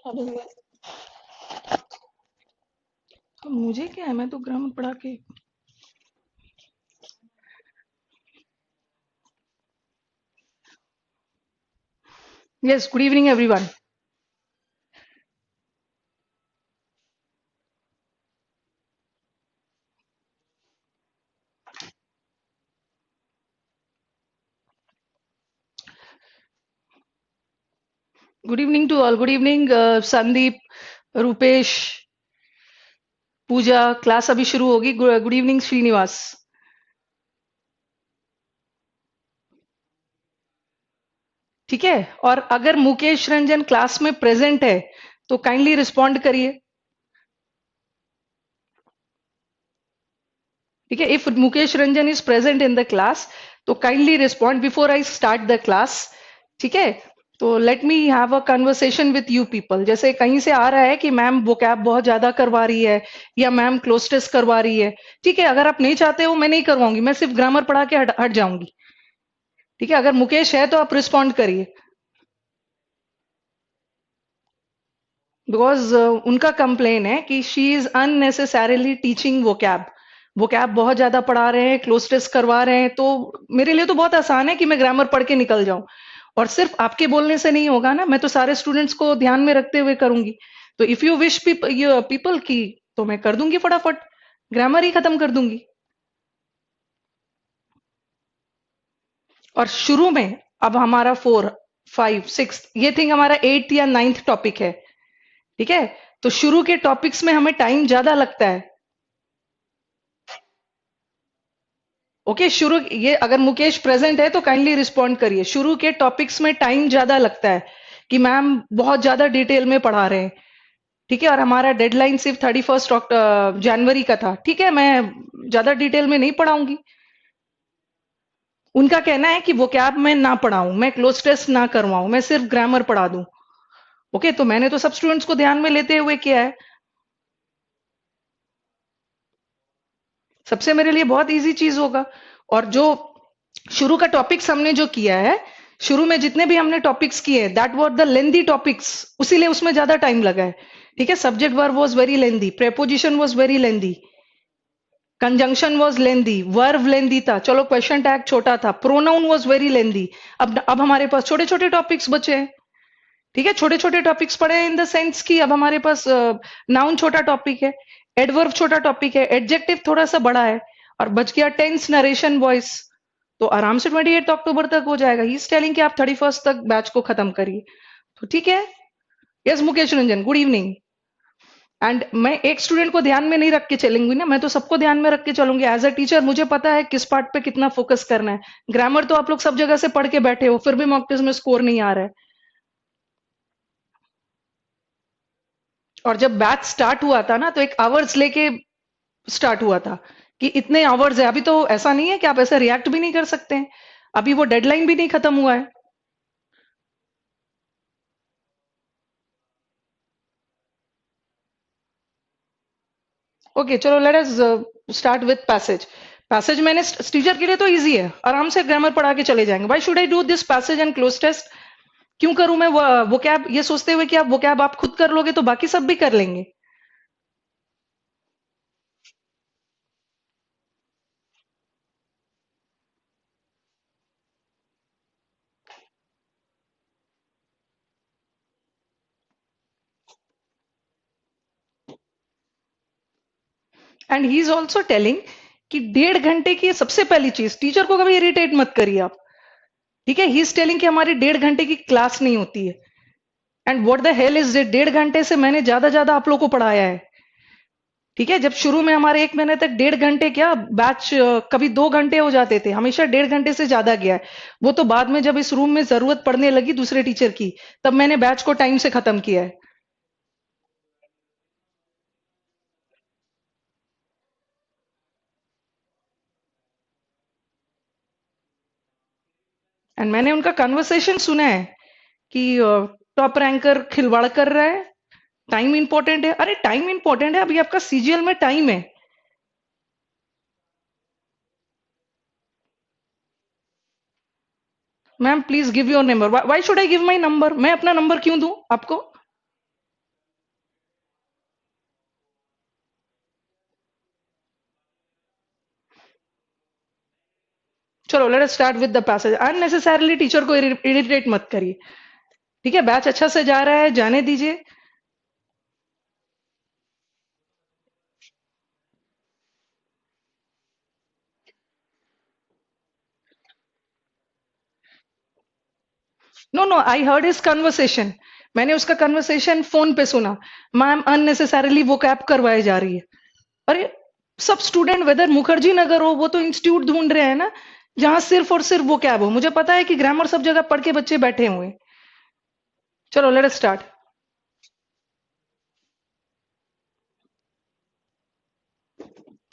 अरे मुझे क्या है, मैं तो ग्रामर पढ़ा के। Yes, good evening everyone. Good evening to all. Good evening Sandeep, Rupesh, Pooja. Class अभी शुरू होगी। Good evening Srinivas. ठीक है। और अगर मुकेश रंजन क्लास में प्रेजेंट है तो काइंडली रिस्पॉन्ड करिए। ठीक है, if Mukesh Ranjan is present in the class तो kindly respond before I start the class. ठीक है। तो let me have a conversation with you people. जैसे कहीं से आ रहा है कि मैम वोकैब बहुत ज्यादा करवा रही है या मैम क्लोज टेस्ट करवा रही है। ठीक है, अगर आप नहीं चाहते हो मैं नहीं करवाऊंगी, मैं सिर्फ ग्रामर पढ़ा के हट जाऊंगी। ठीक है, अगर मुकेश है तो आप रिस्पॉन्ड करिए। बिकॉज उनका कंप्लेन है कि she is unnecessarily teaching vocab. Vocab बहुत ज्यादा पढ़ा रहे हैं, क्लोज टेस्ट करवा रहे हैं। तो मेरे लिए तो बहुत आसान है कि मैं ग्रामर पढ़ के निकल जाऊं। और सिर्फ आपके बोलने से नहीं होगा ना, मैं तो सारे स्टूडेंट्स को ध्यान में रखते हुए करूंगी। तो इफ यू विश पीपल की, तो मैं कर दूंगी फटाफट, ग्रामर ही खत्म कर दूंगी। और शुरू में अब हमारा 4, 5, 6, ये थिंक हमारा 8 या 9th टॉपिक है। ठीक है। तो शुरू के टॉपिक्स में हमें टाइम ज्यादा लगता है। ओके, शुरू ये अगर मुकेश प्रेजेंट है तो काइंडली रिस्पॉन्ड करिए। शुरू के टॉपिक्स में टाइम ज्यादा लगता है कि मैम बहुत ज्यादा डिटेल में पढ़ा रहे हैं। ठीक है, और हमारा डेडलाइन सिर्फ 31 जनवरी का था। ठीक है, मैं ज्यादा डिटेल में नहीं पढ़ाऊंगी। उनका कहना है कि वो कैब मैं ना पढ़ाऊं, मैं क्लोज टेस्ट ना करवाऊं, मैं सिर्फ ग्रामर पढ़ा दूं। ओके, तो मैंने तो सब स्टूडेंट्स को ध्यान में लेते हुए किया है। सबसे मेरे लिए बहुत इजी चीज होगा। और जो शुरू का टॉपिक्स हमने जो किया है, शुरू में जितने भी हमने टॉपिक्स किए, that were the lengthy topics, उसीलिए उसमें ज्यादा टाइम लगा है। ठीक है, subject verb was very lengthy, preposition was very lengthy, conjunction was lengthy, verb lengthy था, चलो क्वेश्चन टैग छोटा था, प्रोनाउन वाज वेरी लेंदी। अब हमारे पास छोटे छोटे टॉपिक्स बचे हैं। ठीक है, छोटे छोटे टॉपिक्स पढ़े हैं इन द सेंस कि अब हमारे पास नाउन छोटा टॉपिक है, एडवर्ब छोटा टॉपिक है, एडजेक्टिव थोड़ा सा बड़ा है, और बच गया टेंस, नरेशन, वॉइस। तो आराम से 28 अक्टूबर तक हो जाएगा। ही इज टेलिंग कि आप 31 तक बैच को खत्म करिए। तो ठीक है। Yes Mukesh Ranjan, good evening. And मैं एक स्टूडेंट को ध्यान में नहीं रख के चलूंगी ना, मैं तो सबको ध्यान में रख के चलूंगी। एज अ टीचर मुझे पता है किस पार्ट पे कितना फोकस करना है। ग्रामर तो आप लोग सब जगह से पढ़ के बैठे हो, फिर भी मॉक टेस्ट में स्कोर नहीं आ रहा है। और जब बैच स्टार्ट हुआ था ना, तो एक आवर्स लेके स्टार्ट हुआ था कि इतने आवर्स है। अभी तो ऐसा नहीं है कि आप ऐसा रिएक्ट भी नहीं कर सकते हैं। अभी वो डेडलाइन भी नहीं खत्म हुआ है। ओके, चलो let us start with passage. Passage मैंने टीचर के लिए तो इजी है, आराम से ग्रामर पढ़ा के चले जाएंगे। Why should I do this passage and cloze test? क्यों करूं मैं वो कैब, ये सोचते हुए कि आप वो कैब आप खुद कर लोगे तो बाकी सब भी कर लेंगे। And he is also telling कि 1.5 घंटे की सबसे पहली चीज, टीचर को कभी इरिटेट मत करिए आप। ठीक है, ही इज टेलिंग कि हमारी 1.5 घंटे की क्लास नहीं होती है। And what the hell is it, 1.5 घंटे से मैंने ज्यादा ज्यादा आप लोग को पढ़ाया है। ठीक है, जब शुरू में हमारे 1 महीने तक 1.5 घंटे क्या बैच, कभी 2 घंटे हो जाते थे, हमेशा 1.5 घंटे से ज्यादा गया है। वो तो बाद में जब इस रूम में जरूरत पड़ने लगी दूसरे टीचर की, तब मैंने बैच को टाइम से खत्म किया है। एंड मैंने उनका कन्वर्सेशन सुना है कि टॉप रैंकर खिलवाड़ कर रहा है, टाइम इंपॉर्टेंट है। अरे टाइम इंपॉर्टेंट है, अभी आपका सीजीएल में टाइम है। Ma'am please give your number. Why should I give my number? मैं अपना नंबर क्यों दूं आपको? Let us start with the passage. Unnecessarily teacher को इरिटेट मत करिए, ठीक है? बैच अच्छा से जा रहा है, जाने दीजिए। No no, I heard his conversation. मैंने उसका कन्वर्सेशन फोन पे सुना। मैम अननेसेसरली वो कैप करवाए जा रही है। अरे, सब स्टूडेंट वेदर मुखर्जी नगर हो, वो तो इंस्टीट्यूट ढूंढ रहे हैं ना जहां सिर्फ और सिर्फ वो कैब हो। मुझे पता है कि ग्रामर सब जगह पढ़ के बच्चे बैठे हुए हैं। चलो लेट अस स्टार्ट।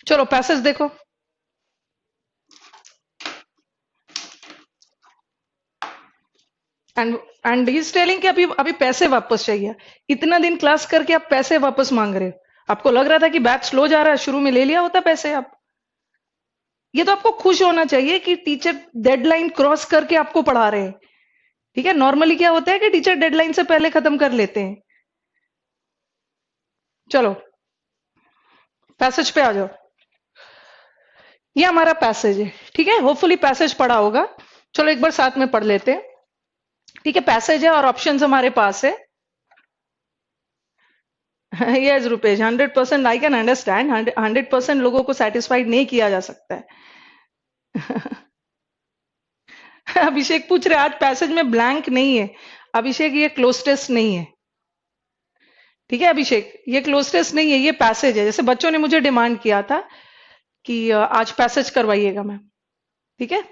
चलो पैसेज देखो। And and he is telling कि अभी अभी पैसे वापस चाहिए। इतना दिन क्लास करके आप पैसे वापस मांग रहे हो। आपको लग रहा था कि बैच स्लो जा रहा है, शुरू में ले लिया होता पैसे आप। ये तो आपको खुश होना चाहिए कि टीचर डेडलाइन क्रॉस करके आपको पढ़ा रहे हैं, ठीक है? नॉर्मली क्या होता है कि टीचर डेडलाइन से पहले खत्म कर लेते हैं। चलो पैसेज पे आ जाओ। ये हमारा पैसेज है, ठीक है? होपफुली पैसेज पढ़ा होगा। चलो एक बार साथ में पढ़ लेते हैं, ठीक है? पैसेज है और ऑप्शंस हमारे पास है। Yes Rupesh, 100% I can understand. 100% लोगों को सेटिस्फाइड नहीं किया जा सकता है। अभिषेक पूछ रहे आज पैसेज में ब्लैंक नहीं है। अभिषेक ये क्लोज टेस्ट नहीं है, ठीक है? अभिषेक ये क्लोज टेस्ट नहीं है, ये पैसेज है। जैसे बच्चों ने मुझे डिमांड किया था कि आज पैसेज करवाइएगा मैम, ठीक है?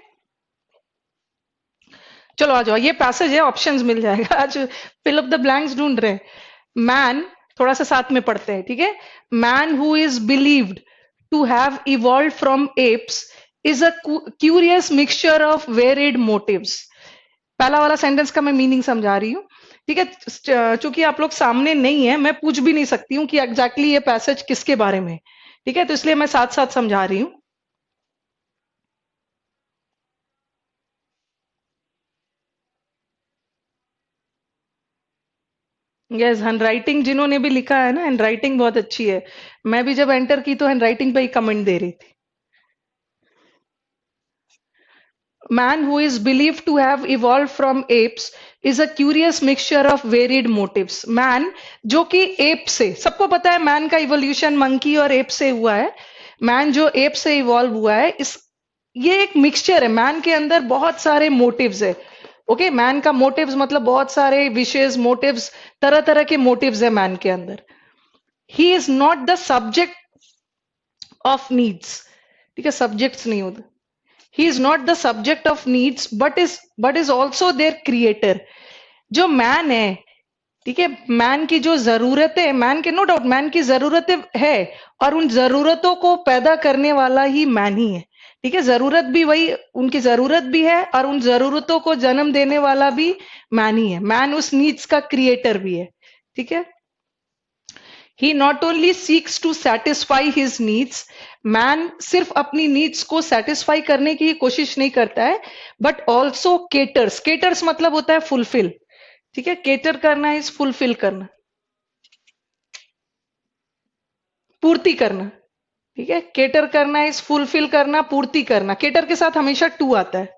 चलो आ जाओ, ये पैसेज है, ऑप्शंस मिल जाएगा। आज फिल अप द ब्लैंक्स ढूंढ रहे हैं। मैन, थोड़ा सा साथ में पढ़ते हैं, ठीक है? Man who is believed to have evolve from apes is a curious mixture of varied motives. पहला वाला सेंटेंस का मैं मीनिंग समझा रही हूँ, ठीक है? चूंकि आप लोग सामने नहीं है, मैं पूछ भी नहीं सकती हूँ कि एग्जैक्टली ये पैसेज किसके बारे में है, ठीक है? तो इसलिए मैं साथ साथ समझा रही हूँ। यस, हैंडराइटिंग जिन्होंने भी लिखा है ना, हैंडराइटिंग बहुत अच्छी है। मैं भी जब एंटर की तो हैंडराइटिंग पे ही कमेंट दे रही थी। Man who is believed to have evolved from apes is a curious mixture of varied motives. Man जो कि एप से, सबको पता है मैन का इवोल्यूशन मंकी और एप से हुआ है। मैन जो एप से इवॉल्व हुआ है, इस ये एक मिक्सचर है। मैन के अंदर बहुत सारे मोटिव्स है। ओके, मैन का मोटिव्स मतलब बहुत सारे विशेष मोटिव्स, तरह तरह के मोटिव्स है मैन के अंदर। He is not the subject of needs, ठीक है? सब्जेक्ट्स नहीं होते। He is not the subject of needs but is also their creator. जो मैन है, ठीक है? मैन की जो जरूरतें, मैन के नो डाउट मैन की जरूरतें है, और उन जरूरतों को पैदा करने वाला ही मैन ही है, ठीक है? जरूरत भी वही, उनकी जरूरत भी है और उन जरूरतों को जन्म देने वाला भी मैन ही है। मैन उस नीड्स का क्रिएटर भी है, ठीक है? He not only seeks to satisfy his needs. Man सिर्फ अपनी नीड्स को सेटिस्फाई करने की कोशिश नहीं करता है, बट ऑल्सो केटर्स। केटर्स मतलब होता है फुलफिल, ठीक है? केटर करना इज फुलफिल करना, पूर्ति करना, ठीक है? केटर करना इज फुलफिल करना, पूर्ति करना। केटर के साथ हमेशा टू आता है।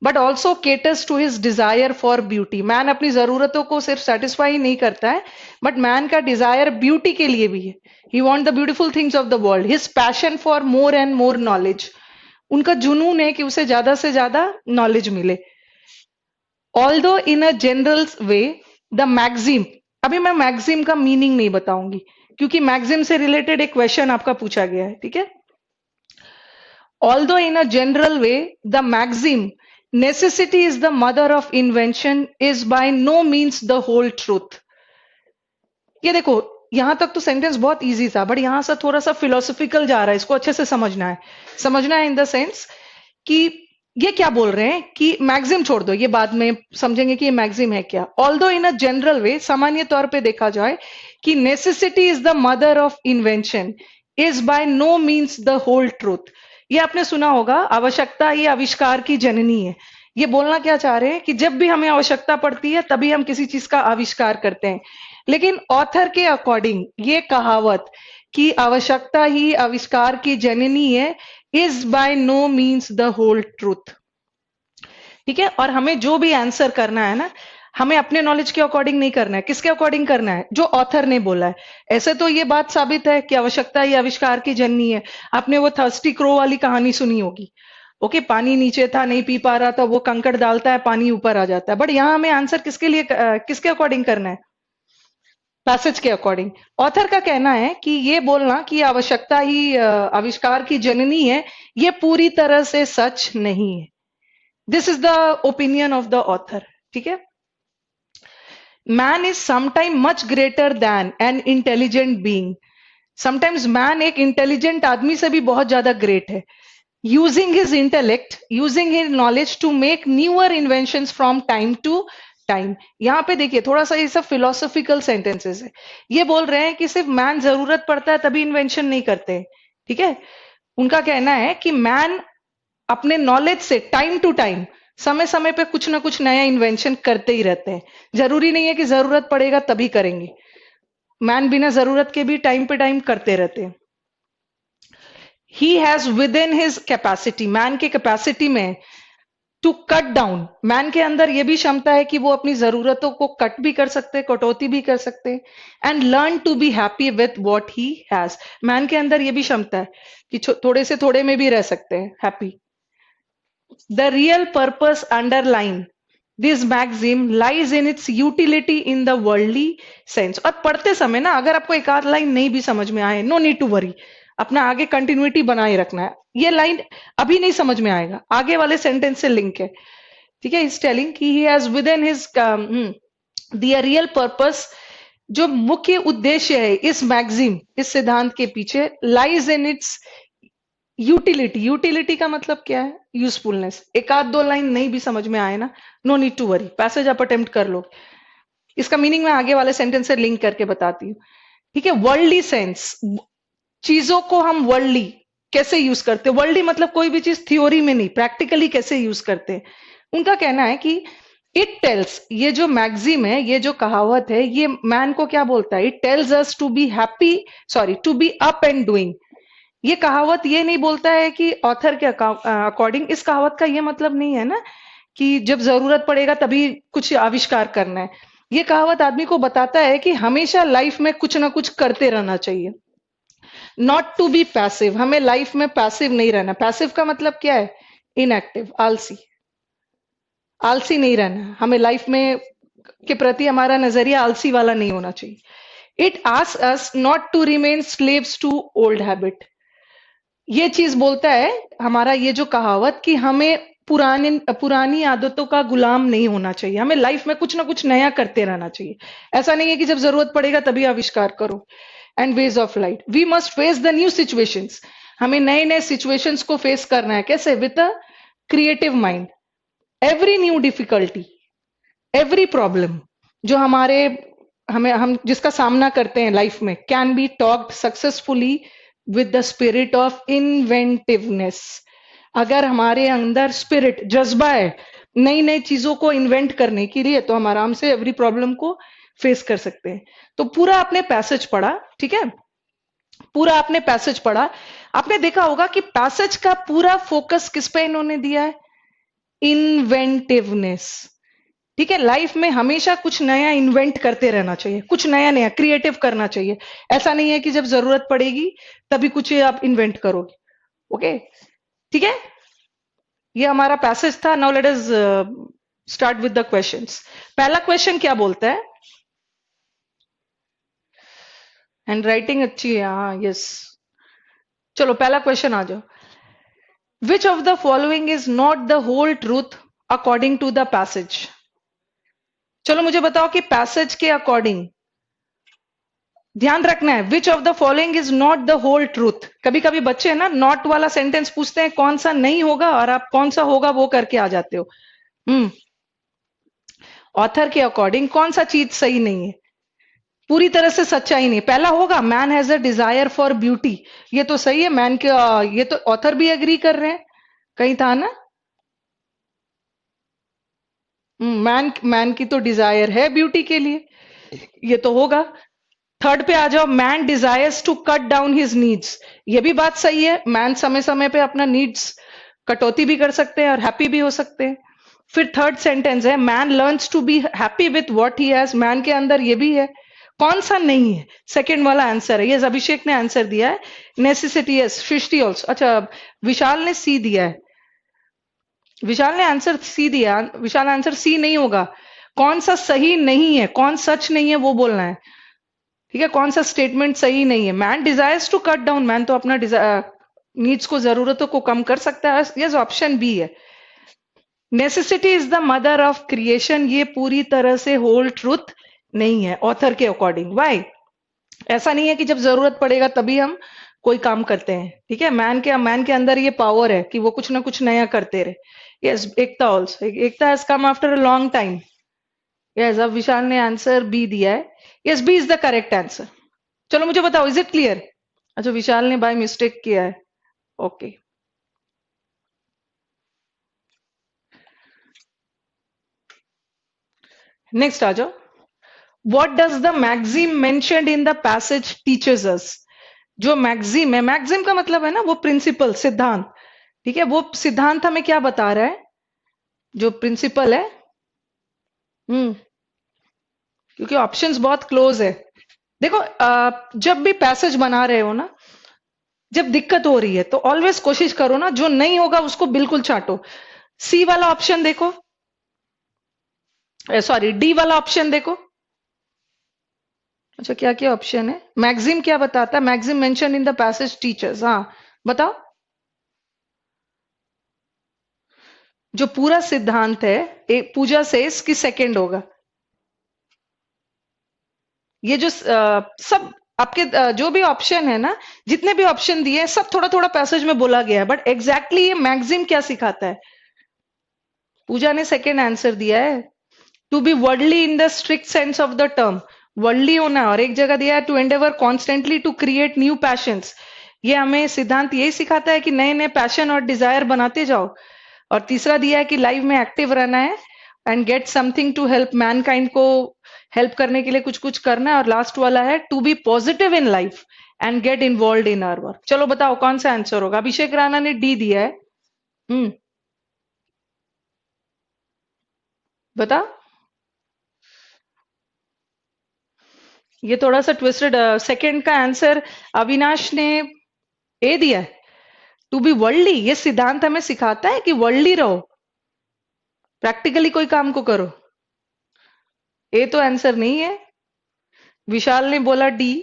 But also caters to his desire for beauty. Man अपनी जरूरतों को सिर्फ सेटिस्फाई नहीं करता है, बट मैन का डिजायर ब्यूटी के लिए भी है। He want the beautiful things of the world. His passion for more and more knowledge. उनका जुनून है कि उसे ज्यादा से ज्यादा नॉलेज मिले। Although in a general way the maxim, अभी मैं मैक्सिम का मीनिंग नहीं बताऊंगी क्योंकि मैक्सिम से रिलेटेड एक क्वेश्चन आपका पूछा गया है, ठीक है? Although in a general way the maxim necessity is the mother of invention is by no means the whole truth। ये देखो, यहां तक तो सेंटेंस बहुत इजी था, बट यहां से थोड़ा सा फिलोसफिकल जा रहा है। इसको अच्छे से समझना है। समझना है इन द सेंस कि ये क्या बोल रहे हैं कि मैक्सिम छोड़ दो, ये बाद में समझेंगे कि ये मैक्सिम है क्या। ऑल्दो इन अ जनरल वे, सामान्य तौर पे देखा जाए कि necessity is the mother of invention is by no means the whole truth. ये आपने सुना होगा, आवश्यकता ही आविष्कार की जननी है। ये बोलना क्या चाह रहे हैं कि जब भी हमें आवश्यकता पड़ती है तभी हम किसी चीज का आविष्कार करते हैं। लेकिन ऑथर के अकॉर्डिंग ये कहावत कि आवश्यकता ही आविष्कार की जननी है, is by no means the whole truth. ठीक है, और हमें जो भी आंसर करना है ना, हमें अपने नॉलेज के अकॉर्डिंग नहीं करना है। किसके अकॉर्डिंग करना है? जो ऑथर ने बोला है। ऐसे तो ये बात साबित है कि आवश्यकता ही आविष्कार की जननी है। आपने वो थर्स्टी क्रो वाली कहानी सुनी होगी। ओके, पानी नीचे था, नहीं पी पा रहा था, वो कंकड़ डालता है, पानी ऊपर आ जाता है। बट यहाँ हमें आंसर किसके लिए, किसके अकॉर्डिंग करना है? पैसेज के अकॉर्डिंग। ऑथर का कहना है कि ये बोलना कि आवश्यकता ही आविष्कार की जननी है, ये पूरी तरह से सच नहीं है। This is the opinion of the author. ठीक है, man is sometime much greater than an intelligent being. Sometimes man एक इंटेलिजेंट आदमी से भी बहुत ज्यादा ग्रेट है। Using his intellect, using his knowledge to make newer invention from time to time. यहां पे देखिए, थोड़ा सा ये सब फिलोसॉफिकल सेंटेंसेस है। ये बोल रहे हैं कि सिर्फ मैन जरूरत पड़ता है तभी इन्वेंशन नहीं करते। ठीक है, उनका कहना है कि मैन अपने नॉलेज से टाइम टू टाइम, समय समय पे कुछ ना कुछ नया इन्वेंशन करते ही रहते हैं। जरूरी नहीं है कि जरूरत पड़ेगा तभी करेंगे। मैन बिना जरूरत के भी टाइम पे टाइम करते रहते हैं। He has with in his capacity, man के कैपेसिटी में टू कट डाउन, मैन के अंदर यह भी क्षमता है कि वो अपनी जरूरतों को कट भी कर सकते हैं, कटौती भी कर सकते हैं। And learn to be happy with what he has, man के अंदर यह भी क्षमता है कि थोड़े से थोड़े में भी रह सकते हैं happy. The real purpose underlying this maxim lies in its utility in the worldly sense। और पढ़ते समय ना, अगर आपको एक आध लाइन नहीं भी समझ में आए, नो नीड टू वरी, अपना आगे कंटिन्यूटी बनाए रखना है। ये लाइन अभी नहीं समझ में आएगा, आगे वाले सेंटेंस से लिंक है। ठीक है, इज टेलिंग कि he has with in his the real purpose, जो मुख्य उद्देश्य है इस मैगजीम, इस सिद्धांत के पीछे, lies in its utility. Utility का मतलब क्या है? यूजफुलनेस। एक आध दो लाइन नहीं भी समझ में आए ना, no need to worry, passage आप अटेम्प्ट कर लो। इसका मीनिंग मैं आगे वाले सेंटेंस से लिंक करके बताती हूँ। ठीक है, वर्ल्डली सेंस, चीजों को हम वर्ल्डली कैसे यूज करते हैं। वर्ल्डली मतलब कोई भी चीज थ्योरी में नहीं, प्रैक्टिकली कैसे यूज करते हैं। उनका कहना है कि इट टेल्स, ये जो मैगजीम है, ये जो कहावत है, ये मैन को क्या बोलता है? It tells us to be happy, sorry, to be up and doing. ये कहावत ये नहीं बोलता है कि ऑथर के अकॉर्डिंग, इस कहावत का ये मतलब नहीं है ना कि जब जरूरत पड़ेगा तभी कुछ आविष्कार करना है। ये कहावत आदमी को बताता है कि हमेशा लाइफ में कुछ ना कुछ करते रहना चाहिए। नॉट टू बी पैसिव, हमें लाइफ में पैसिव नहीं रहना। पैसिव का मतलब क्या है? इनएक्टिव, आलसी। आलसी नहीं रहना, हमें लाइफ में के प्रति हमारा नजरिया आलसी वाला नहीं होना चाहिए। It asks us not to remain slaves to old habit. ये चीज बोलता है हमारा ये जो कहावत, कि हमें पुरानी आदतों का गुलाम नहीं होना चाहिए। हमें लाइफ में कुछ ना कुछ नया करते रहना चाहिए। ऐसा नहीं है कि जब जरूरत पड़ेगा तभी आविष्कार करो। And ways of life, we must face the new situations. हमें नए नए सिचुएशंस को फेस करना है। कैसे? With a creative mind. Every new difficulty, every problem जो हम जिसका सामना करते हैं लाइफ में, can be talked successfully with the spirit of inventiveness. अगर हमारे अंदर स्पिरिट, जज्बा है नई नई चीजों को इन्वेंट करने के लिए, तो हम आराम से एवरी प्रॉब्लम को फेस कर सकते हैं। तो पूरा आपने पैसेज पढ़ा, ठीक है, पूरा आपने पैसेज पढ़ा। आपने देखा होगा कि पैसेज का पूरा फोकस किस पे इन्होंने दिया है? इन्वेंटिवनेस। ठीक है, लाइफ में हमेशा कुछ नया इन्वेंट करते रहना चाहिए, कुछ नया नया क्रिएटिव करना चाहिए। ऐसा नहीं है कि जब जरूरत पड़ेगी तभी कुछ आप इन्वेंट करोगे। ओके, ठीक है, ये हमारा पैसेज था। Now let us start with the questions. पहला क्वेश्चन क्या बोलता है? हैंड राइटिंग अच्छी है, हाँ, यस। चलो पहला क्वेश्चन आ जाओ। Which of the following is not the whole truth according to the passage? चलो मुझे बताओ कि पैसेज के अकॉर्डिंग, ध्यान रखना है, which of the following is not the whole truth. कभी कभी बच्चे है ना, नॉट वाला सेंटेंस पूछते हैं, कौन सा नहीं होगा, और आप कौन सा होगा वो करके आ जाते हो। ऑथर के अकॉर्डिंग कौन सा चीज सही नहीं है, पूरी तरह से सच्चाई नहीं। पहला होगा man has a desire for beauty. ये तो सही है, मैन के ये तो ऑथर भी एग्री कर रहे हैं, कहीं था ना। मैन मैन की तो डिजायर है ब्यूटी के लिए, ये तो होगा। थर्ड पे आ जाओ, man desires to cut down his needs. ये भी बात सही है, मैन समय समय पे अपना नीड्स कटौती भी कर सकते हैं और हैप्पी भी हो सकते हैं। फिर थर्ड सेंटेंस है, man learns to be happy with what he has. Man के अंदर ये भी है, कौन सा नहीं है? सेकंड वाला आंसर है, ये अभिषेक ने आंसर दिया है, नेसेसिटी। यस, सृष्टि ऑल्सो। अच्छा, विशाल ने सी दिया है, विशाल ने आंसर सी दिया। विशाल, आंसर सी नहीं होगा। कौन सा सही नहीं है, कौन सच नहीं है वो बोलना है, ठीक है? कौन सा स्टेटमेंट सही नहीं है? Man desires to cut down, man तो अपना नीड्स को, जरूरतों को कम कर सकता है। यस, ऑप्शन बी है। Necessity is the mother of creation, ये पूरी तरह से होल ट्रूथ नहीं है ऑथर के अकॉर्डिंग। वाई? ऐसा नहीं है कि जब जरूरत पड़ेगा तभी हम कोई काम करते हैं, ठीक है? मैन के अंदर ये पावर है कि वो कुछ ना कुछ नया करते रहे। Yes, Ekta also, Ekta has come after a long time. Yes, अब विशाल ने आंसर बी दिया है। Yes, B is the correct answer. चलो मुझे बताओ, इज इट क्लियर? अच्छा, विशाल ने बाय मिस्टेक किया है, ओके। नेक्स्ट आ जाओ। What does the maxim mentioned in the passage teaches us? जो मैक्सिम है, मैक्सिम का मतलब है ना वो प्रिंसिपल, सिद्धांत, ठीक है? वो सिद्धांत हमें क्या बता रहा है? जो प्रिंसिपल है, क्योंकि ऑप्शंस बहुत क्लोज है। देखो, जब भी पैसेज बना रहे हो ना, जब दिक्कत हो रही है तो ऑलवेज कोशिश करो ना, जो नहीं होगा उसको बिल्कुल चाटो। सी वाला ऑप्शन देखो, सॉरी, डी वाला ऑप्शन देखो। अच्छा, क्या क्या ऑप्शन है? मैक्सिम क्या बताता है? Maxim mention in the passage teachers, हाँ बताओ। जो पूरा सिद्धांत है, एक पूजा से इसकी सेकंड होगा। ये जो सब आपके जो भी ऑप्शन है ना, जितने भी ऑप्शन दिए हैं, सब थोड़ा थोड़ा पैसेज में बोला गया है, बट एग्जैक्टली ये मैक्सिम क्या सिखाता है? पूजा ने सेकंड आंसर दिया है, to be worldly in the strict sense of the term. Worldly होना, और एक जगह दिया है to endeavour constantly to create new passions. ये हमें सिद्धांत यही सिखाता है कि नए नए पैशन और डिजायर बनाते जाओ। और तीसरा दिया है कि लाइफ में एक्टिव रहना है and get something to help mankind, को हेल्प करने के लिए कुछ कुछ करना है। और लास्ट वाला है to be positive in life and get involve in our work. चलो बताओ कौन सा आंसर होगा? अभिषेक राणा ने डी दिया है। हम्म, बताओ। ये थोड़ा सा ट्विस्टेड, सेकंड का आंसर अविनाश ने ए दिया है, टू बी वर्ल्डली। ये सिद्धांत हमें सिखाता है कि वर्ल्डली रहो, प्रैक्टिकली कोई काम को करो। ए तो आंसर नहीं है। विशाल ने बोला डी।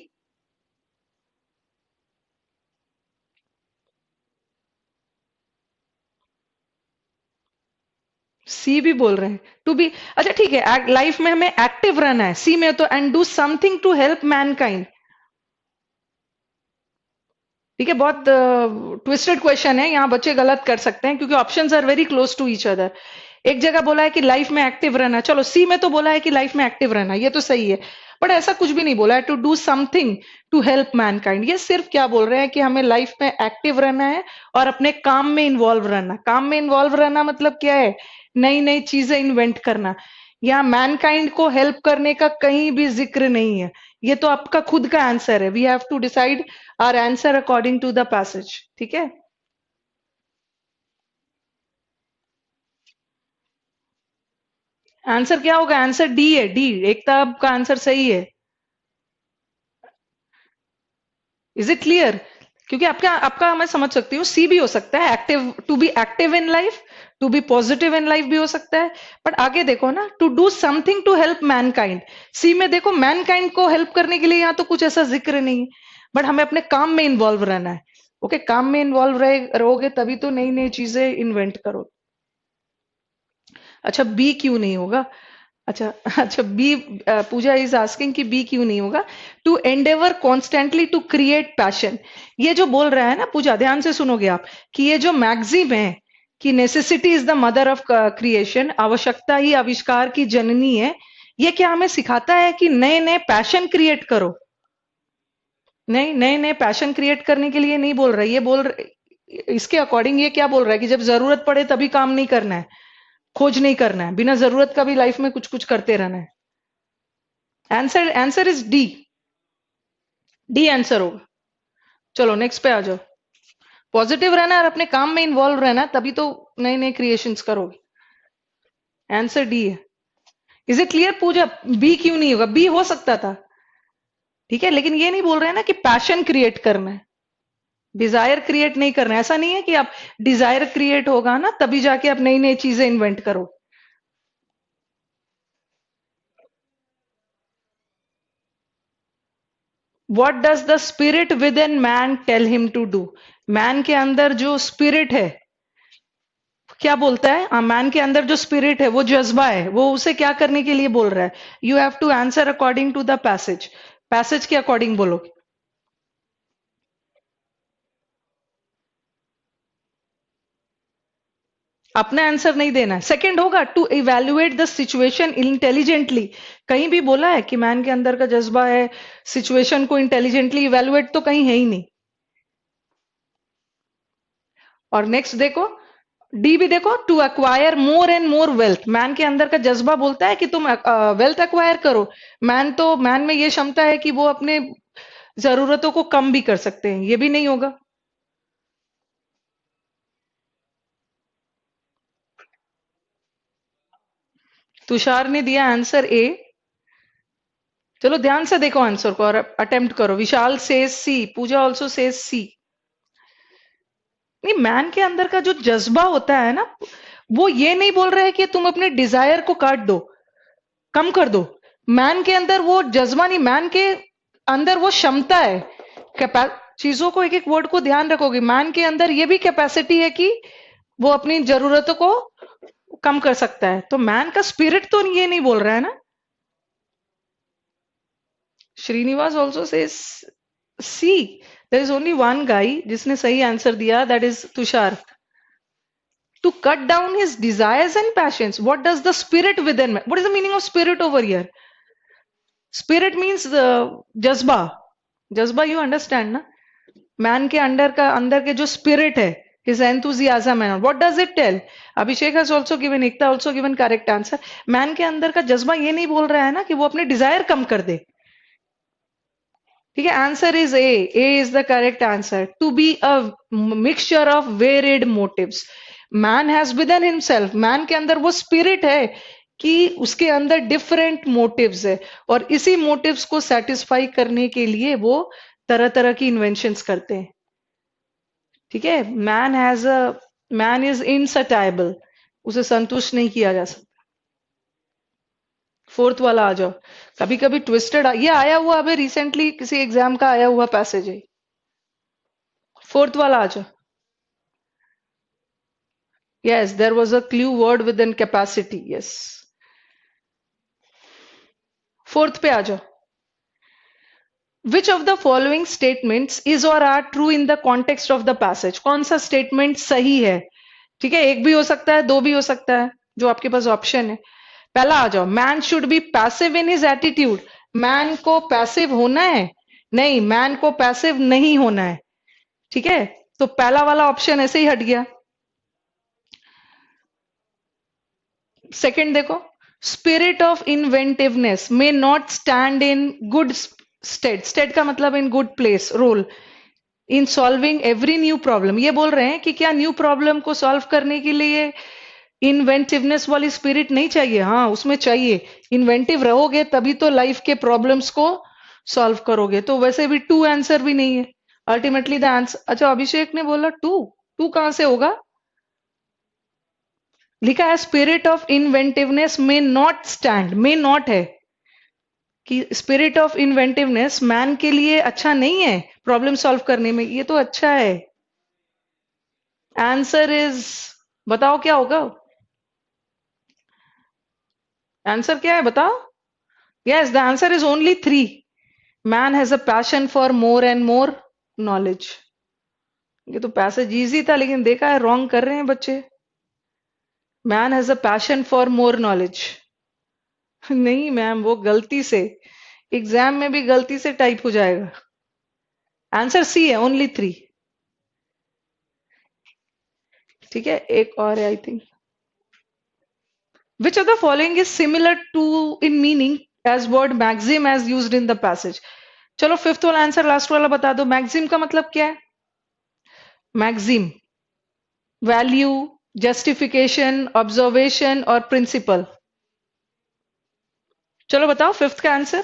सी भी बोल रहे हैं टू बी। अच्छा ठीक है, लाइफ में हमें एक्टिव रहना है, सी में तो, and do something to help mankind. ठीक है, बहुत ट्विस्टेड क्वेश्चन है, यहाँ बच्चे गलत कर सकते हैं क्योंकि options are very close to each other. एक जगह बोला है कि लाइफ में एक्टिव रहना, चलो सी में तो बोला है कि लाइफ में एक्टिव रहना, ये तो सही है, बट ऐसा कुछ भी नहीं बोला है to do something to help mankind. ये सिर्फ क्या बोल रहे हैं कि हमें लाइफ में एक्टिव रहना है और अपने काम में इन्वॉल्व रहना। काम में इन्वॉल्व रहना मतलब क्या है? नई नई चीजें इन्वेंट करना। यहाँ मैनकाइंड को हेल्प करने का कहीं भी जिक्र नहीं है। ये तो आपका खुद का आंसर है, we have to decide our answer according to the passage, ठीक है? आंसर क्या होगा? आंसर डी है, डी। एकता का आंसर सही है। Is it clear? क्योंकि आपका आपका मैं समझ सकती हूँ, सी भी हो सकता है, active, to be active in life, to be positive in life भी हो सकता है। बट आगे देखो ना, to do something to help mankind, C में देखो मैनकाइंड को हेल्प करने के लिए यहाँ तो कुछ ऐसा जिक्र नहीं है, बट हमें अपने काम में इन्वॉल्व रहना है। ओके, काम में इन्वॉल्व रहोगे तभी तो नई नई चीजें इन्वेंट करो। अच्छा, बी क्यों नहीं होगा? अच्छा अच्छा, बी, पूजा इज आस्किंग कि बी क्यों नहीं होगा? To endeavour constantly to create passion. ये जो बोल रहा है ना पूजा, ध्यान से सुनोगे आप, कि ये जो मैक्सिम है कि necessity is the mother of creation, आवश्यकता ही आविष्कार की जननी है, ये क्या हमें सिखाता है कि नए नए पैशन क्रिएट करो? नहीं, नए नए पैशन क्रिएट करने के लिए नहीं बोल रहा, ये बोल रहा, इसके अकॉर्डिंग ये क्या बोल रहा है कि जब जरूरत पड़े तभी काम नहीं करना है, खोज नहीं करना है, बिना जरूरत का भी लाइफ में कुछ कुछ करते रहना है। Answer answer is D. D answer होगा। चलो नेक्स्ट पे आ जाओ। पॉजिटिव रहना और अपने काम में इन्वॉल्व रहना, तभी तो नए नए क्रिएशंस करोगे। आंसर डी है। Is it clear Pooja? B क्यों नहीं होगा? बी हो सकता था, ठीक है, लेकिन ये नहीं बोल रहे हैं ना कि पैशन क्रिएट करना है, डिजायर क्रिएट नहीं करना है। ऐसा नहीं है कि आप डिजायर क्रिएट होगा ना तभी जाके आप नई नई चीजें इन्वेंट करो। What does the spirit within man tell him to do? Man के अंदर जो स्पिरिट है क्या बोलता है? मैन के अंदर जो स्पिरिट है, वो जज्बा है, वो उसे क्या करने के लिए बोल रहा है? You have to answer according to the passage. Passage के अकॉर्डिंग बोलोगे। अपना आंसर नहीं देना है। सेकंड होगा to evaluate the situation intelligently. कहीं भी बोला है कि मैन के अंदर का जज्बा है सिचुएशन को इंटेलिजेंटली इवेल्युएट? तो कहीं है ही नहीं। और नेक्स्ट देखो, डी भी देखो, to acquire more and more wealth. Man के अंदर का जज्बा बोलता है कि तुम वेल्थ अक्वायर करो। मैन में ये क्षमता है कि वो अपने जरूरतों को कम भी कर सकते हैं, ये भी नहीं होगा। तुषार ने दिया आंसर ए। चलो ध्यान से देखो आंसर को और अटेम्प्ट करो। विशाल सेज सी, पूजा ऑल्सो सेज सी। नहीं, मैन के अंदर का जो जज्बा होता है ना, वो ये नहीं बोल रहा है कि तुम अपने डिजायर को काट दो, कम कर दो। मैन के अंदर वो जज्बा नहीं, मैन के अंदर वो क्षमता है। चीजों को एक एक वर्ड को ध्यान रखोगे। मैन के अंदर ये भी कैपेसिटी है कि वो अपनी जरूरतों को कम कर सकता है। तो मैन का स्पिरिट तो ये नहीं बोल रहा है ना। Srinivas also says C. There is only one guy जिसने सही आंसर दिया, that is Tushar. To cut down his desires and passions. What does the spirit within man? What is the meaning of spirit over here? Spirit means the jazba. Jazba, you understand, na? Man के अंदर के जो spirit है, his enthusiasm and all. What does it tell? Abhishek has also given, Ekta also given correct answer. Man के अंदर का जज्बा ये नहीं बोल रहा है ना कि वो अपने desire कम कर दे। ठीक है, answer is A. A is the correct answer. To be a mixture of varied motives. Man has within himself, man के अंदर वो स्पिरिट है कि उसके अंदर डिफरेंट मोटिव्स है, और इसी मोटिव्स को सेटिस्फाई करने के लिए वो तरह तरह की इन्वेंशंस करते हैं। ठीक है, मैन इज इनसटाइबल, उसे संतुष्ट नहीं किया जा सकता। फोर्थ वाला आ जाओ। कभी कभी ट्विस्टेड ये आया हुआ, अभी रिसेंटली किसी एग्जाम का आया हुआ पैसेज है। फोर्थ वाला आ जाओ। Yes, there was a clue word within capacity. Yes. Fourth पे आ जाओ। Which of the following statements is or are true in the context of the passage? कौन सा स्टेटमेंट सही है? ठीक है, एक भी हो सकता है, दो भी हो सकता है, जो आपके पास ऑप्शन है। पहला आ जाओ, man should be passive in his attitude. Man को पैसिव होना है? नहीं, मैन को पैसिव नहीं होना है। ठीक है, तो पहला वाला ऑप्शन ऐसे ही हट गया। सेकंड देखो, spirit of inventiveness may not stand in good state. State का मतलब in good place, role in solving every new problem. ये बोल रहे हैं कि क्या न्यू प्रॉब्लम को सॉल्व करने के लिए इन्वेंटिवनेस वाली स्पिरिट नहीं चाहिए? हाँ, उसमें चाहिए। इन्वेंटिव रहोगे तभी तो लाइफ के प्रॉब्लम्स को सॉल्व करोगे। तो वैसे भी टू आंसर भी नहीं है अल्टीमेटली द आंसर। अच्छा, अभिषेक ने बोला टू। टू कहां से होगा? लिखा है स्पिरिट ऑफ इन्वेंटिवनेस में नॉट स्टैंड। में नॉट है कि स्पिरिट ऑफ इन्वेंटिवनेस मैन के लिए अच्छा नहीं है प्रॉब्लम सॉल्व करने में। ये तो अच्छा है। आंसर इज, बताओ क्या होगा? आंसर क्या है बताओ? Yes, the answer is only three. Man has a passion for more and more knowledge. ये तो पैसेज इजी था, लेकिन देखा है रॉन्ग कर रहे हैं बच्चे। Man has a passion for more knowledge. नहीं मैम, वो गलती से एग्जाम में भी गलती से टाइप हो जाएगा। आंसर सी है, ओनली थ्री। ठीक है, एक और है I think. Which of the following is similar to in meaning as word maxim as used in the passage? चलो फिफ्थ वाला आंसर, लास्ट वाला बता दो। मैक्सिम का मतलब क्या है? मैक्सिम, वैल्यू, जस्टिफिकेशन, ऑब्जर्वेशन और प्रिंसिपल। चलो बताओ फिफ्थ का आंसर।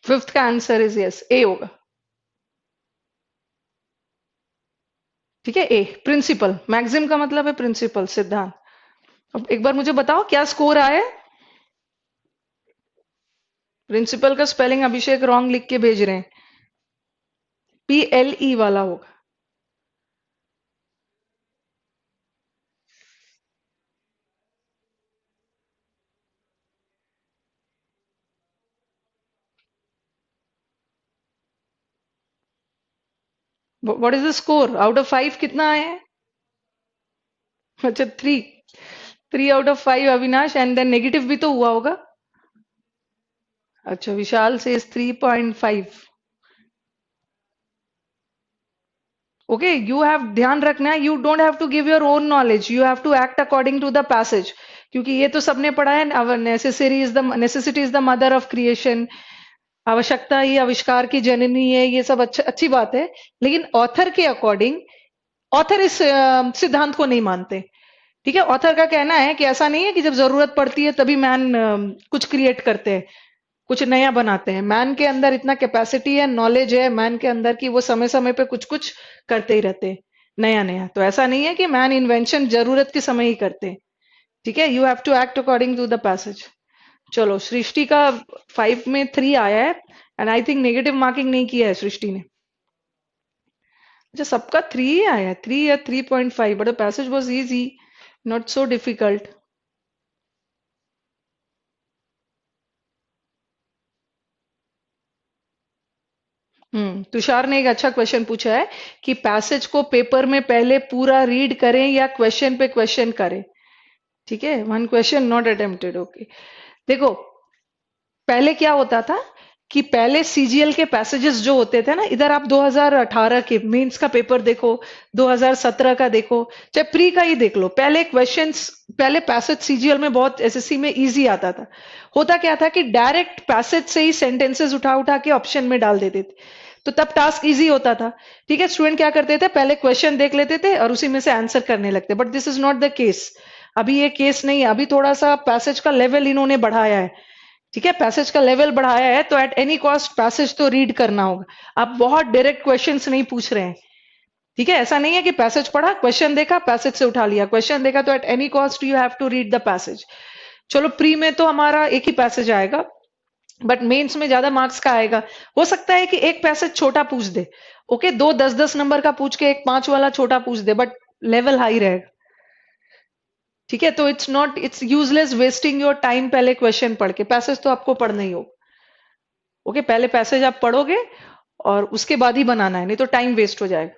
फिफ्थ का आंसर इज यस, ए होगा। ठीक है, ए प्रिंसिपल। मैक्सिम का मतलब है प्रिंसिपल, सिद्धांत। अब एक बार मुझे बताओ क्या स्कोर आया है। प्रिंसिपल का स्पेलिंग अभिषेक रॉन्ग लिख के भेज रहे हैं, PLE वाला होगा। What is the score out of 5? कितना आया है? अच्छा, 3। 3 out of 5 Avinash, and then negative भी तो हुआ होगा। अच्छा, विशाल से 3.5। ओके, यू हैव ध्यान रखना है, you don't have to give your own knowledge, you have to act according to the passage. क्योंकि ये तो सबने पढ़ा है, necessity is the mother of creation. आवश्यकता ही आविष्कार की जननी है, ये सब अच्छी बात है। लेकिन ऑथर के अकॉर्डिंग, ऑथर इस सिद्धांत को नहीं मानते। ठीक है, ऑथर का कहना है कि ऐसा नहीं है कि जब जरूरत पड़ती है तभी मैन कुछ क्रिएट करते हैं, कुछ नया बनाते हैं। मैन के अंदर इतना कैपेसिटी है, नॉलेज है मैन के अंदर की वो समय समय पे कुछ कुछ करते ही रहते हैं, नया नया। तो ऐसा नहीं है कि मैन इन्वेंशन जरूरत के समय ही करते हैं। ठीक है, you have to act according to the passage. चलो, सृष्टि का 5 में 3 आया है, and I think negative marking नहीं किया है सृष्टि ने। अच्छा, सबका 3 ही आया है, 3 या 3.5, but the passage was easy, not so difficult. Tushar ने एक अच्छा क्वेश्चन पूछा है कि पैसेज को पेपर में पहले पूरा रीड करें या क्वेश्चन पे क्वेश्चन करें। ठीक है, one question not attempted. Okay, देखो, पहले क्या होता था कि पहले सीजीएल के पैसेजेस जो होते थे ना, इधर आप 2018 के मेंस का पेपर देखो, 2017 का देखो, चाहे प्री का ही देख लो, पहले क्वेश्चंस, पहले पैसेज सीजीएल में बहुत एसएससी में इजी आता था। होता क्या था कि डायरेक्ट पैसेज से ही सेंटेंसेस उठा उठा के ऑप्शन में डाल देते थे, तो तब टास्क इजी होता था। ठीक है, स्टूडेंट क्या करते थे, पहले क्वेश्चन देख लेते थे और उसी में से आंसर करने लगते, but this is not the case. अभी ये केस नहीं है, अभी थोड़ा सा पैसेज का लेवल इन्होंने बढ़ाया है। ठीक है, पैसेज का लेवल बढ़ाया है, तो एट एनी कॉस्ट पैसेज तो रीड करना होगा। आप बहुत डायरेक्ट क्वेश्चंस नहीं पूछ रहे हैं। ठीक है, ऐसा नहीं है कि पैसेज पढ़ा, क्वेश्चन देखा, पैसेज से उठा लिया, क्वेश्चन देखा, तो at any cost you have to read the passage. चलो, प्री में तो हमारा एक ही पैसेज आएगा, बट मेंस में ज्यादा मार्क्स का आएगा। हो सकता है कि एक पैसेज छोटा पूछ दे, ओके, 2 10 10 नंबर का पूछ के एक 5 वाला छोटा पूछ दे, बट लेवल हाई रहेगा। ठीक है, तो it's useless wasting your time पहले क्वेश्चन पढ़ के, पैसेज तो आपको पढ़ना ही होगा। ओके, पहले पैसेज आप पढ़ोगे और उसके बाद ही बनाना है, नहीं तो टाइम वेस्ट हो जाएगा।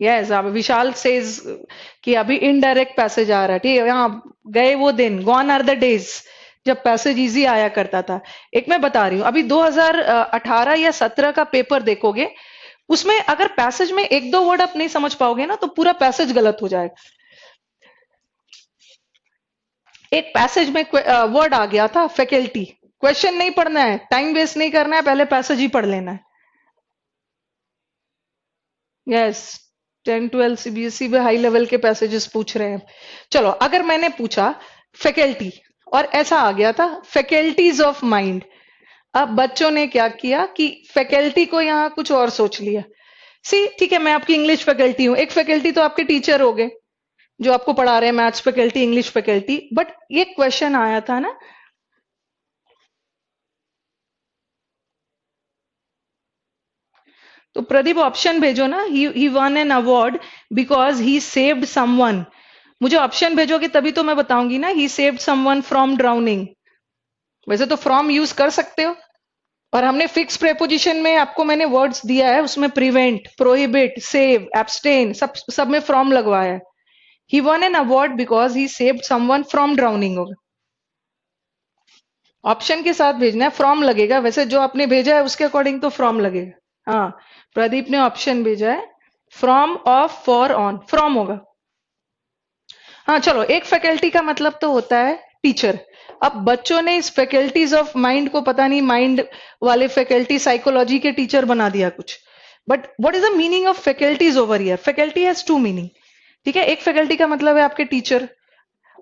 यस, अब विशाल सेज कि अभी इनडायरेक्ट पैसेज आ रहा है। ठीक है, यहाँ गए वो दिन, गॉन आर द डेज जब पैसेज इजी आया करता था। एक मैं बता रही हूँ, अभी 2018 या 17 का पेपर देखोगे, उसमें अगर पैसेज में एक दो वर्ड आप नहीं समझ पाओगे ना, तो पूरा पैसेज गलत हो जाएगा। एक पैसेज में वर्ड आ गया था फैकल्टी, क्वेश्चन नहीं पढ़ना है, टाइम वेस्ट नहीं करना है, पहले पैसेज ही पढ़ लेना है। यस, 10 12 सीबीएसई में हाई लेवल के पैसेजेस पूछ रहे हैं। चलो, अगर मैंने पूछा फैकल्टी और ऐसा आ गया था फैकल्टीज ऑफ माइंड, अब बच्चों ने क्या किया कि फैकल्टी को यहाँ कुछ और सोच लिया। सी, ठीक है, मैं आपकी इंग्लिश फैकल्टी हूँ, एक फैकल्टी तो आपके टीचर हो गए जो आपको पढ़ा रहे हैं, maths faculty, English faculty, but ये क्वेश्चन आया था ना। तो प्रदीप ऑप्शन भेजो ना, he won an award because he saved someone. मुझे ऑप्शन भेजोगे तभी तो मैं बताऊंगी ना, he saved someone from drowning. वैसे तो फ्रॉम यूज कर सकते हो, और हमने फिक्स प्रेपोजिशन में आपको मैंने वर्ड्स दिया है, उसमें प्रिवेंट, प्रोहिबिट, सेव, एब्सटेन, सब सब में फ्रॉम लगवाया है। He won an award because he saved someone from drowning होगा। ऑप्शन के साथ भेजना है, फ्रॉम लगेगा वैसे, जो आपने भेजा है उसके अकॉर्डिंग तो फ्रॉम लगेगा। हाँ, प्रदीप ने ऑप्शन भेजा है, from, of, for, on, from होगा। हाँ चलो, एक फैकल्टी का मतलब तो होता है टीचर। अब बच्चों ने इस फैकल्टीज ऑफ माइंड को पता नहीं माइंड वाले फैकल्टी साइकोलॉजी के टीचर बना दिया कुछ। But what is the meaning of faculties over here? Faculty has two meaning. ठीक है, एक फैकल्टी का मतलब है आपके टीचर,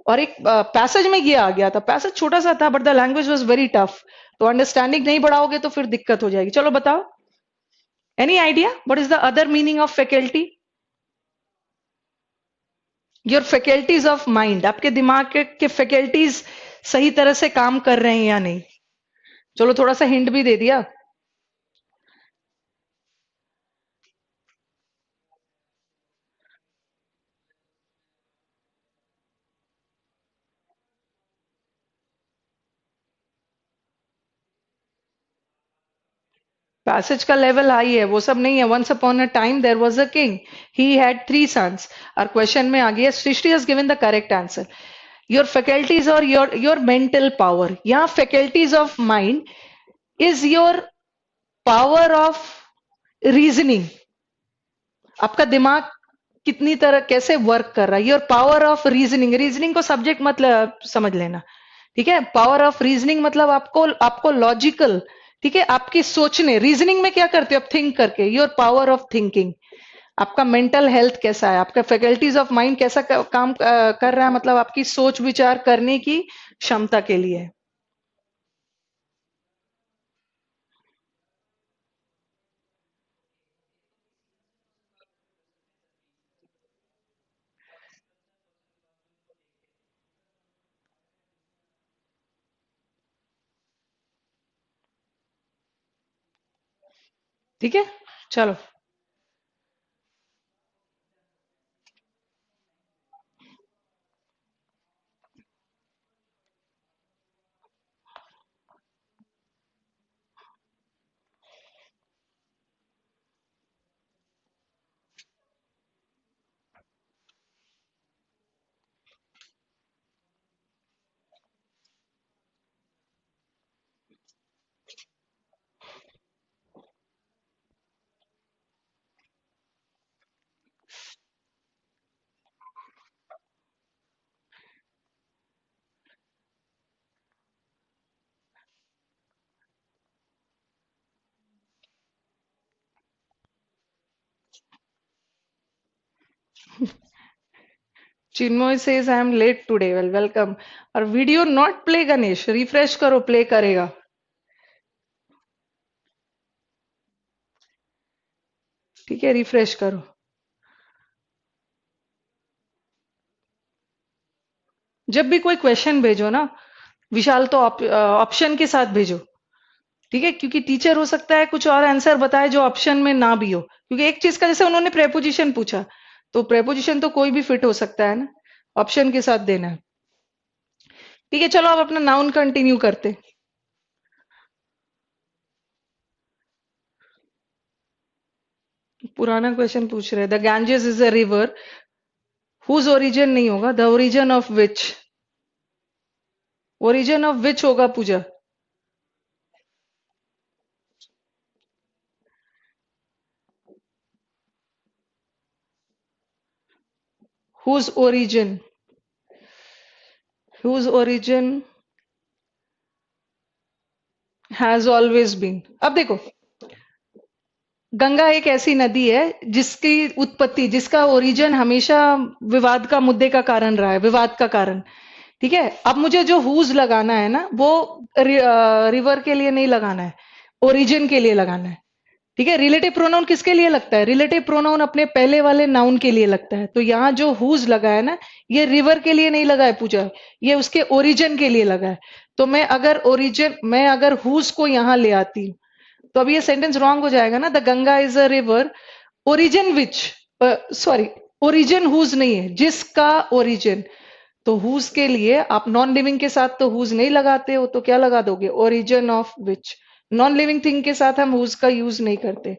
और एक पैसेज में ये आ गया था, पैसेज छोटा सा था but the language was very tough. तो अंडरस्टैंडिंग नहीं बढ़ाओगे तो फिर दिक्कत हो जाएगी। चलो बताओ, any idea what is the other meaning of faculty? Your faculties of mind, आपके दिमाग के फैकल्टीज सही तरह से काम कर रहे हैं या नहीं। चलो थोड़ा सा हिंट भी दे दिया। पैसेज का लेवल हाई है, वो सब नहीं है। Once upon a time there was a king, he had three sons. और क्वेश्चन में आ गया, Srishti has given the correct answer. Your faculties और योर मेंटल पावर, यहाँ faculties of mind is your power of reasoning. आपका दिमाग कितनी तरह कैसे वर्क कर रहा है, your power of reasoning. Reasoning को सब्जेक्ट मतलब समझ लेना। ठीक है, पावर ऑफ रीजनिंग मतलब आपको आपको लॉजिकल, ठीक है, आपकी सोचने, रीजनिंग में क्या करते हो आप? थिंक करके, योर पावर ऑफ थिंकिंग। आपका मेंटल हेल्थ कैसा है, आपका फैकल्टीज ऑफ माइंड कैसा काम कर रहा है, मतलब आपकी सोच विचार करने की क्षमता के लिए। ठीक है, चलो। Chinmay says I am late today, well welcome. और video not play Ganesh, refresh करो, प्ले करेगा। ठीक है, रिफ्रेश करो। जब भी कोई क्वेश्चन भेजो ना विशाल, तो ऑप्शन के साथ भेजो। ठीक है, क्योंकि टीचर हो सकता है कुछ और आंसर बताए जो ऑप्शन में ना भी हो। क्योंकि एक चीज का, जैसे उन्होंने प्रेपोजिशन पूछा, तो प्रेपोजिशन तो कोई भी फिट हो सकता है ना, ऑप्शन के साथ देना है। ठीक है, चलो अब अपना नाउन कंटिन्यू करते। पुराना क्वेश्चन पूछ रहे, the Ganges is a river whose origin नहीं होगा, the origin of which. Origin of which होगा Pooja. Whose origin, whose origin has always been. अब देखो, गंगा एक ऐसी नदी है जिसकी उत्पत्ति, जिसका ओरिजिन हमेशा विवाद का मुद्दे का कारण रहा है, विवाद का कारण। ठीक है, अब मुझे जो हुज लगाना है ना, वो रिवर के लिए नहीं लगाना है, ओरिजिन के लिए लगाना है। ठीक है, रिलेटिव प्रोनाउन किसके लिए लगता है? रिलेटिव प्रोनाउन अपने पहले वाले नाउन के लिए लगता है। तो यहाँ जो हुज लगा है ना, ये रिवर के लिए नहीं लगा है पूजा, ये उसके ओरिजिन के लिए लगा है। तो मैं अगर हुज को यहाँ ले आती हूँ, तो अब ये सेंटेंस रॉन्ग हो जाएगा ना। The Ganga is a river origin which, sorry, origin whose नहीं है, जिसका ओरिजिन। तो हुज के लिए आप नॉन लिविंग के साथ तो हुज नहीं लगाते हो, तो क्या लगा दोगे? Origin of which. Non living thing के साथ हम हुज का यूज नहीं करते।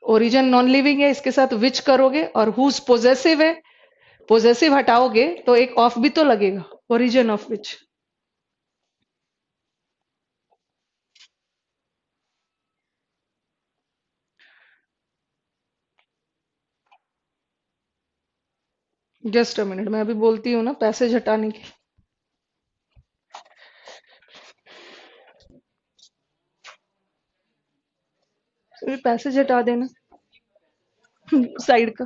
ओरिजिन नॉन लिविंग है, इसके साथ विच करोगे, और हुज पोजेसिव है, पोजेसिव हटाओगे तो एक ऑफ भी तो लगेगा, origin of which. Just a minute, मैं अभी बोलती हूँ ना पैसेज हटाने की। अभी पैसेज हटा देना साइड का।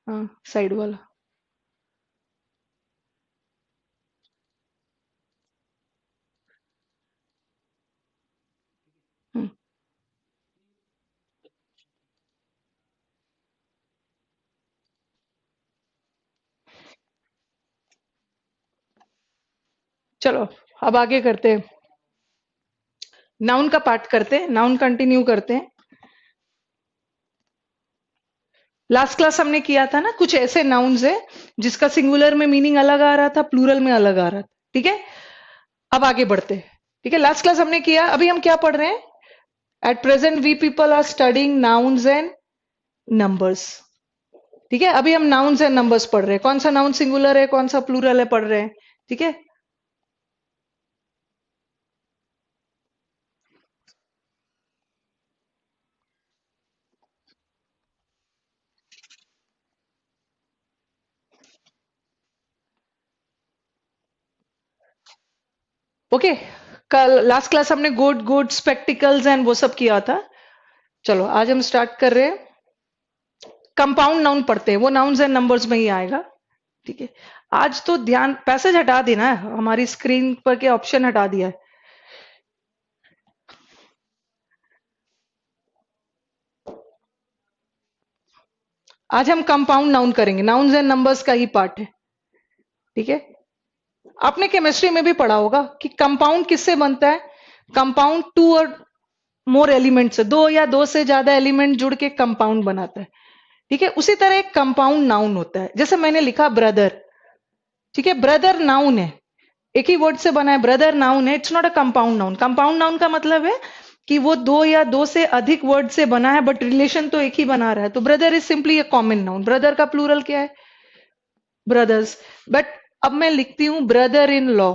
हाँ, साइड वाला। हम्म, चलो अब आगे करते हैं। नाउन का पार्ट करते हैं, नाउन कंटिन्यू करते हैं। लास्ट क्लास हमने किया था ना, कुछ ऐसे नाउन्स है जिसका सिंगुलर में मीनिंग अलग आ रहा था, प्लूरल में अलग आ रहा था। ठीक है, अब आगे बढ़ते हैं। ठीक है, लास्ट क्लास हमने किया, अभी हम क्या पढ़ रहे हैं? At present we people are studying nouns and numbers. ठीक है, अभी हम नाउन्स एंड नंबर्स पढ़ रहे हैं। कौन सा नाउन सिंगुलर है, कौन सा प्लूरल है, पढ़ रहे हैं। ठीक है, ओके। कल लास्ट क्लास हमने गुड गुड स्पेक्टिकल्स एंड वो सब किया था। चलो आज हम स्टार्ट कर रहे हैं, कंपाउंड नाउन पढ़ते हैं, वो नाउन्स एंड नंबर्स में ही आएगा। ठीक है, आज तो ध्यान, पैसेज हटा देना है, हमारी स्क्रीन पर के ऑप्शन हटा दिया है। आज हम कंपाउंड नाउन करेंगे, नाउन्स एंड नंबर्स का ही पार्ट है। ठीक है, आपने केमिस्ट्री में भी पढ़ा होगा कि कंपाउंड किससे बनता है। कंपाउंड टू और मोर एलिमेंट से, दो या दो से ज्यादा एलिमेंट जुड़ के कंपाउंड बनाता है। ठीक है, उसी तरह एक कंपाउंड नाउन होता है, जैसे मैंने लिखा ब्रदर। ठीक है, ब्रदर नाउन है, एक ही वर्ड से बना है, ब्रदर नाउन है, it's not a compound noun. Compound noun का मतलब है कि वो दो या दो से अधिक वर्ड से बना है, बट रिलेशन तो एक ही बना रहा है। तो brother is simply a common noun. Brother का प्लूरल क्या है? ब्रदर्स। बट अब मैं लिखती हूं ब्रदर इन लॉ।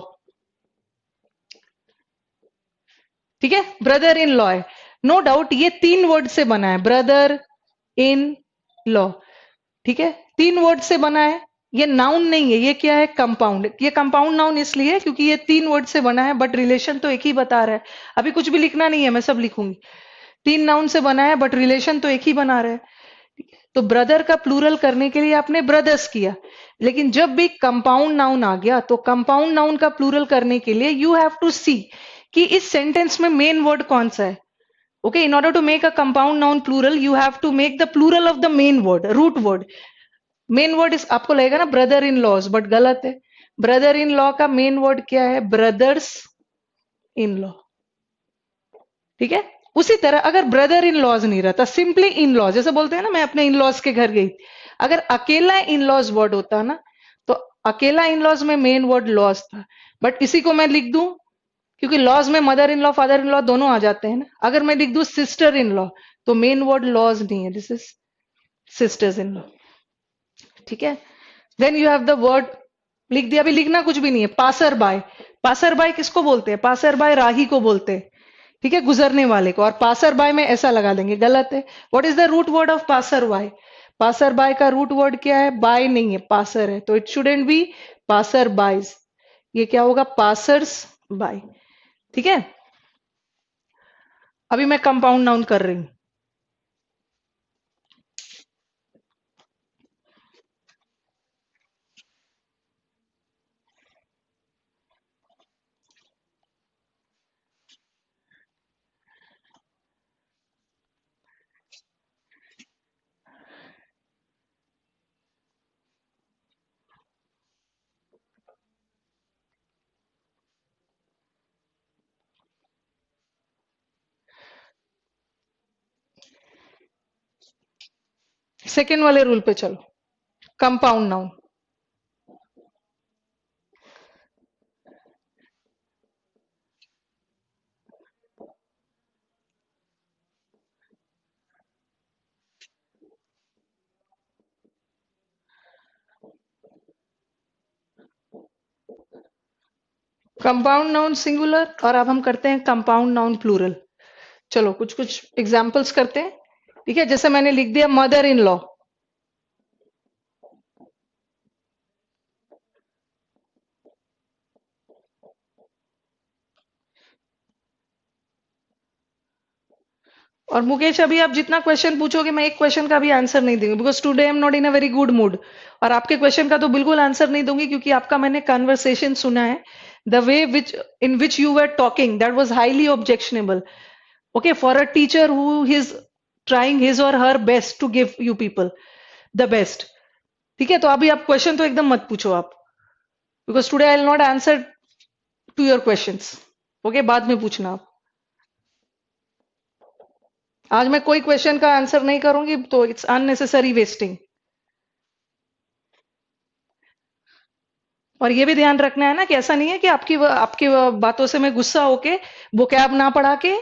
ठीक है, ब्रदर इन लॉ है, नो डाउट ये तीन वर्ड से बना है, ब्रदर इन लॉ। ठीक है, तीन वर्ड से बना है, ये नाउन नहीं है, ये क्या है? कंपाउंड। ये कंपाउंड नाउन इसलिए है क्योंकि ये तीन वर्ड से बना है, बट रिलेशन तो एक ही बता रहा है। अभी कुछ भी लिखना नहीं है, मैं सब लिखूंगी। तीन नाउन से बना है, बट रिलेशन तो एक ही बना रहा है। तो ब्रदर का प्लूरल करने के लिए आपने ब्रदर्स किया, लेकिन जब भी कंपाउंड नाउन आ गया तो कंपाउंड नाउन का प्लूरल करने के लिए यू हैव टू सी कि इस सेंटेंस में मेन वर्ड कौन सा है। Okay, in order to make a compound noun plural you have to make the plural of the main word, root word. Main word इस आपको लगेगा ना ब्रदर इन लॉज, बट गलत है। ब्रदर इन लॉ का मेन वर्ड क्या है? Brothers in law. ठीक है, उसी तरह अगर ब्रदर इन लॉज नहीं रहता, सिंपली इन लॉज, जैसे बोलते हैं ना मैं अपने इन लॉज के घर गई, अगर अकेला इन लॉज वर्ड होता ना, तो अकेला इन लॉज में मेन वर्ड लॉज था, बट इसी को मैं लिख दूं, क्योंकि लॉज में mother in law father in law दोनों आ जाते हैं ना। अगर मैं लिख दूं सिस्टर इन लॉ, तो मेन वर्ड लॉज नहीं है, this is sisters in law. ठीक है, then you have the word, लिख दिया, अभी लिखना कुछ भी नहीं है। पासर बाय, पासर बाय किसको बोलते हैं? पासर बाय राही को बोलते हैं। ठीक है, गुजरने वाले को। और पासर बाय में ऐसा लगा देंगे, गलत है। What is the root word of passer by? Passer by का रूट वर्ड क्या है? बाय नहीं है, पासर है, तो it shouldn't be passer bys, ये क्या होगा? Passers by. ठीक है, अभी मैं कंपाउंड नाउन कर रही हूं। सेकेंड वाले रूल पे चलो, compound noun. Compound noun singular, और अब हम करते हैं कंपाउंड नाउन प्लूरल। चलो कुछ कुछ एग्जाम्पल्स करते हैं। ठीक है, जैसे मैंने लिख दिया मदर इन लॉ। और मुकेश, अभी आप जितना क्वेश्चन पूछोगे मैं एक क्वेश्चन का भी आंसर नहीं दूंगी, because today I am not in a very good mood. और आपके क्वेश्चन का तो बिल्कुल आंसर नहीं दूंगी, क्योंकि आपका मैंने कन्वर्सेशन सुना है। The way which in which you were talking, that was highly objectionable. Okay, for a teacher who is trying his or her best to give you people the best. ठीक है, तो अभी आप क्वेश्चन तो एकदम मत पूछो आप, because today I will not answer to your questions. Okay, बाद में पूछना आप। आज मैं कोई क्वेश्चन का आंसर नहीं करूंगी, तो इट्स अननेसेसरी वेस्टिंग। और ये भी ध्यान रखना है ना कि ऐसा नहीं है कि आपकी बातों से मैं गुस्सा होके वो कैब ना पढ़ा के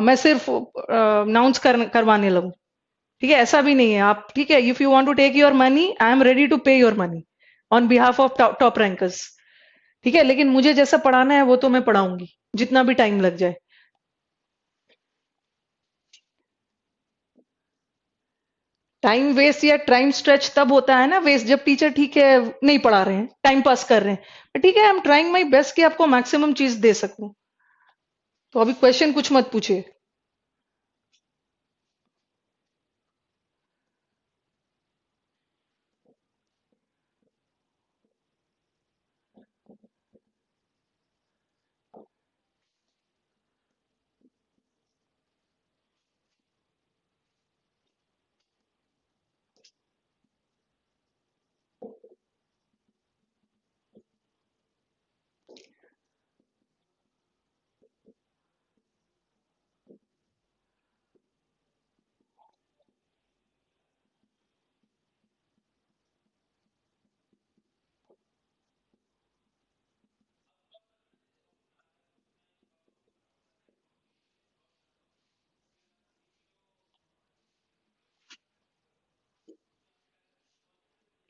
मैं सिर्फ नाउंस करवाने लगूं। ठीक है, ऐसा भी नहीं है आप। ठीक है, if you want to take your money, I am ready to pay your money on behalf of top rankers. ठीक है, लेकिन मुझे जैसा पढ़ाना है वो तो मैं पढ़ाऊंगी, जितना भी टाइम लग जाए। टाइम वेस्ट या टाइम स्ट्रेच तब होता है ना वेस्ट, जब टीचर ठीक है नहीं पढ़ा रहे हैं, टाइम पास कर रहे हैं। ठीक है, I am trying my best कि आपको मैक्सिमम चीज दे सकूं। तो अभी क्वेश्चन कुछ मत पूछिए।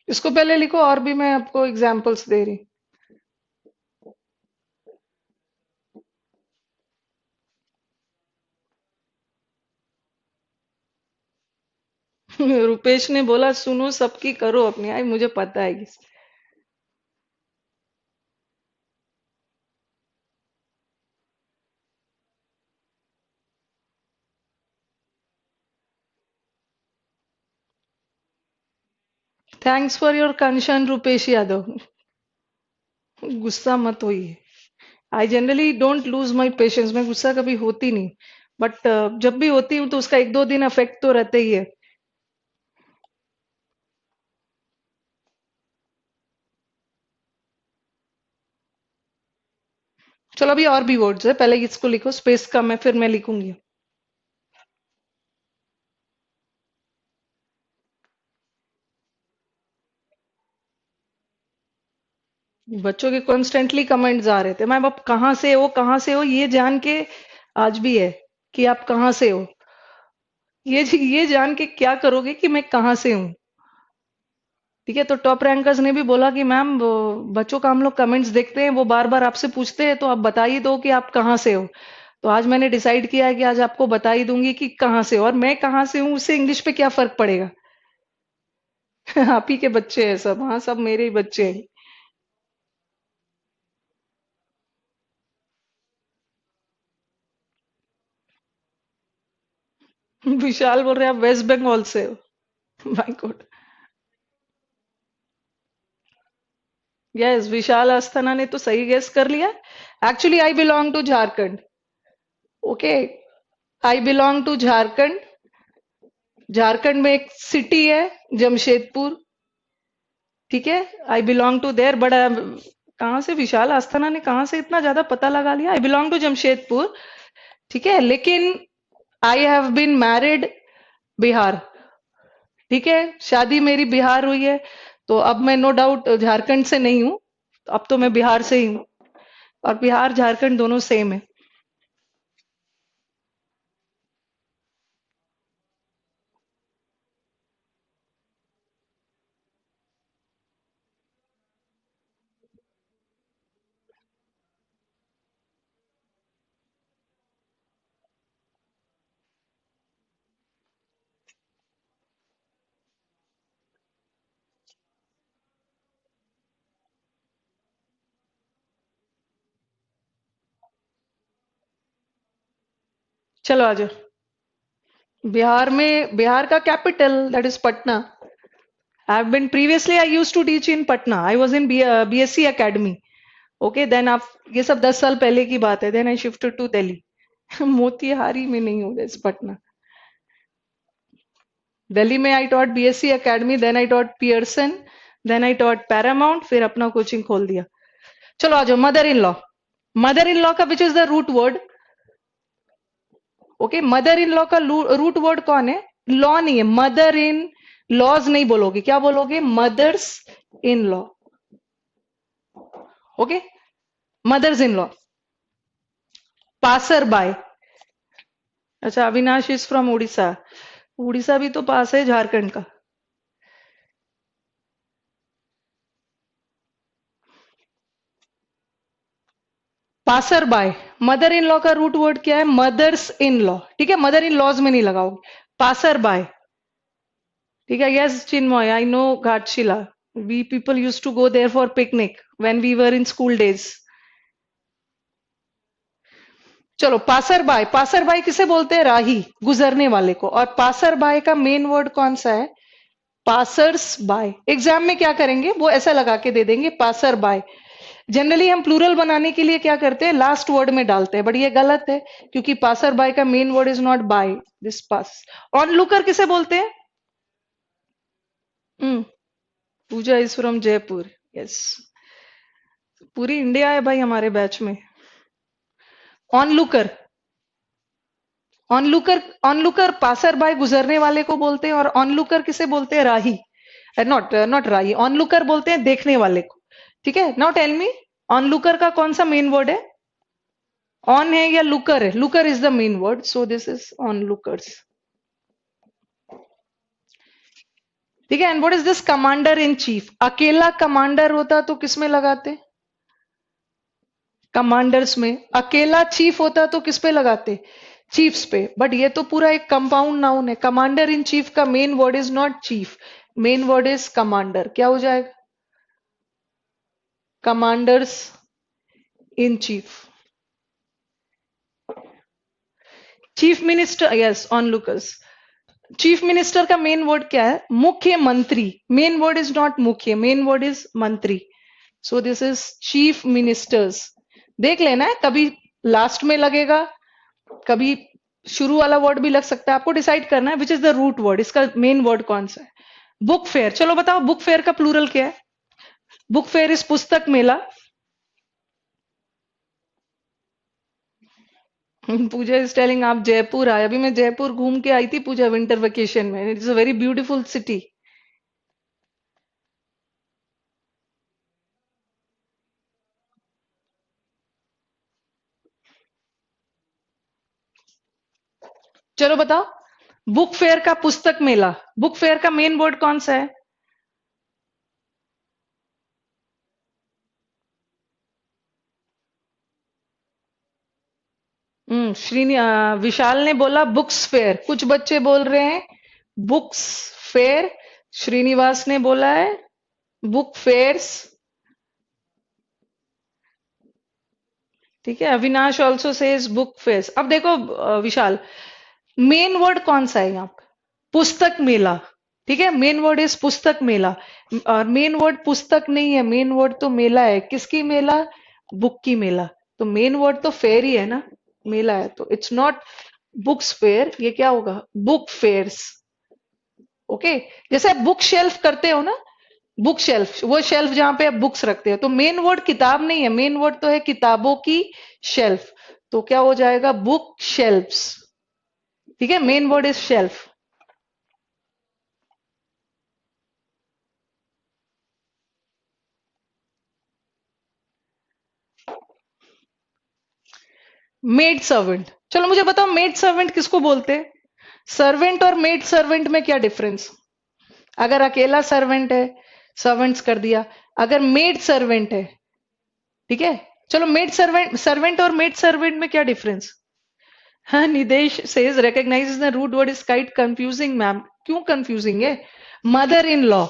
इसको पहले लिखो, और भी मैं आपको एग्जांपल्स दे रही। रुपेश ने बोला सुनो सबकी करो अपनी, आई मुझे पता है। Thanks for your concern Rupesh Yadav. गुस्सा मत होइए। I generally don't lose my patience, मैं गुस्सा कभी होती नहीं। बट जब भी होती हूँ तो उसका एक दो दिन इफेक्ट तो रहता ही है। चलो अभी और भी वर्ड्स है, पहले इसको लिखो, स्पेस कम है फिर मैं लिखूंगी। बच्चों के कॉन्स्टेंटली कमेंट्स आ रहे थे, मैम आप कहाँ से हो, कहाँ से हो, ये जान के आज भी है कि आप कहाँ से हो। ये जान के क्या करोगे कि मैं कहाँ से हूँ। ठीक है, तो टॉप रैंकर्स ने भी बोला कि मैम बच्चों का हम लोग कमेंट्स देखते हैं, वो बार बार आपसे पूछते हैं, तो आप बता ही दो कि आप कहाँ से हो। तो आज मैंने डिसाइड किया है कि आज आपको बता ही दूंगी कि कहाँ से हो, और मैं कहाँ से हूँ उससे इंग्लिश पे क्या फर्क पड़ेगा। आप ही के बच्चे हैं सब, हाँ सब मेरे ही बच्चे हैं। विशाल बोल रहे हैं आप वेस्ट बंगाल से हो। My god. Yes, Vishal Asthana ने तो सही गेस कर लिया। Actually I belong to Jharkhand. Okay, I belong to Jharkhand. Jharkhand में एक सिटी है जमशेदपुर। ठीक है, I belong to there, but कहाँ से विशाल आस्थाना ने कहाँ से इतना ज्यादा पता लगा लिया। I belong to Jamshedpur. ठीक है, लेकिन I have been married Bihar. ठीक है, शादी मेरी बिहार हुई है। तो अब मैं नो डाउट झारखंड से नहीं हूँ, अब तो मैं बिहार से ही हूँ। और बिहार झारखंड दोनों सेम है। चलो आ जाओ। बिहार का capital that is Patna. I've been previously I used to teach in Patna. I was in BSc Academy. Okay, then आप ये सब 10 साल पहले की बात है. Then I shifted to Delhi. Motihari में नहीं हूँ, इस पटना। दिल्ली में I taught BSc academy, then I taught Pearson, then I taught Paramount, फिर अपना कोचिंग खोल दिया। चलो आ जाओ, mother in law. Mother in law का which is the root word? Okay, mother in law का रूट वर्ड कौन है? लॉ नहीं है, मदर इन लॉज नहीं बोलोगे, क्या बोलोगे? Mothers in law. Okay, mothers in law. Passer by. अच्छा, अविनाश इज फ्रॉम उड़ीसा। उड़ीसा भी तो पास है झारखंड का। Passer by, mother in law का रूट वर्ड क्या है? Mothers in law. ठीक है, मदर इन लॉज में नहीं लगाओगे। Passer by. ठीक है, yes Chinmay, I know Ghatshila. We people use to go there for picnic when we were in school days. चलो, पासर बाय। पासर बाय किसे बोलते हैं? राही, गुजरने वाले को। और पासर बाय का मेन वर्ड कौन सा है? Passers bye. एग्जाम में क्या करेंगे, वो ऐसा लगा के दे देंगे, पासर बाय। जनरली हम प्लूरल बनाने के लिए क्या करते हैं? लास्ट वर्ड में डालते हैं, बट ये गलत है, क्योंकि पासर बाय का main word is not by, this pass. On looker किसे बोलते हैं? Pooja is from Jaipur. Yes, पूरी इंडिया है भाई हमारे बैच में। On looker, on looker passer by गुजरने वाले को बोलते हैं, और ऑन लुकर किसे बोलते हैं? राही। नॉट नॉट राही, ऑन लुकर बोलते हैं देखने वाले को। ठीक है, now tell me, onlooker का कौन सा मेन वर्ड है? ऑन है या लुकर है? Looker is the main word, so this is on lookers. ठीक है, and what is this? Commander in chief. अकेला कमांडर होता तो किस में लगाते? कमांडर्स में। अकेला चीफ होता तो किस पे लगाते? चीफ्स पे। बट ये तो पूरा एक कंपाउंड नाउन है। कमांडर इन चीफ का main word is not chief, main word is commander. क्या हो जाएगा? Commanders in chief. Chief minister, yes, on lookers. Chief minister का मेन वर्ड क्या है? मुख्यमंत्री। मेन वर्ड इज नॉट मुख्य, मेन वर्ड इज मंत्री। So this is chief ministers. देख लेना है, कभी लास्ट में लगेगा, कभी शुरू वाला वर्ड भी लग सकता है, आपको डिसाइड करना है which is the root word, इसका मेन वर्ड कौन सा है। बुक फेयर, चलो बताओ, बुक फेयर का प्लूरल क्या है? बुक फेयर इज पुस्तक मेला। पूजा इज टेलिंग आप जयपुर आए। अभी मैं जयपुर घूम के आई थी पूजा, विंटर वेकेशन में। It's a very beautiful city. चलो बताओ, बुक फेयर का पुस्तक मेला, बुक फेयर का मेन वर्ड कौन सा है? विशाल ने बोला बुक्स फेयर। कुछ बच्चे बोल रहे हैं बुक्स फेयर। श्रीनिवास ने बोला है बुक फेयर्स। ठीक है, Avinash also says book fairs. अब देखो विशाल, मेन वर्ड कौन सा है यहाँ पे? पुस्तक मेला। ठीक है, मेन वर्ड इज पुस्तक मेला। और मेन वर्ड पुस्तक नहीं है, मेन वर्ड तो मेला है। किसकी मेला? बुक की मेला। तो मेन वर्ड तो फेयर ही है ना, मेला है, तो इट्स नॉट बुक्स फेयर, ये क्या होगा? Book fears. ओके, जैसे आप बुक शेल्फ करते हो ना, बुक शेल्फ, वो शेल्फ जहां पे आप बुक्स रखते हो, तो मेन वर्ड किताब नहीं है, मेन वर्ड तो है किताबों की शेल्फ। तो क्या हो जाएगा? Book shelfs. ठीक है, main word is shelf. Maid servant, चलो मुझे बताओ, मेड सर्वेंट किसको बोलते हैं? सर्वेंट और मेड सर्वेंट में क्या डिफरेंस? अगर अकेला सर्वेंट है, सर्वेंट्स कर दिया। अगर मेड सर्वेंट है, ठीक है, चलो मेड सर्वेंट, सर्वेंट और मेड सर्वेंट में क्या डिफरेंस? हाँ, Nidesh says recognises the root word is quite confusing ma'am. क्यों कंफ्यूजिंग है? Mother in law,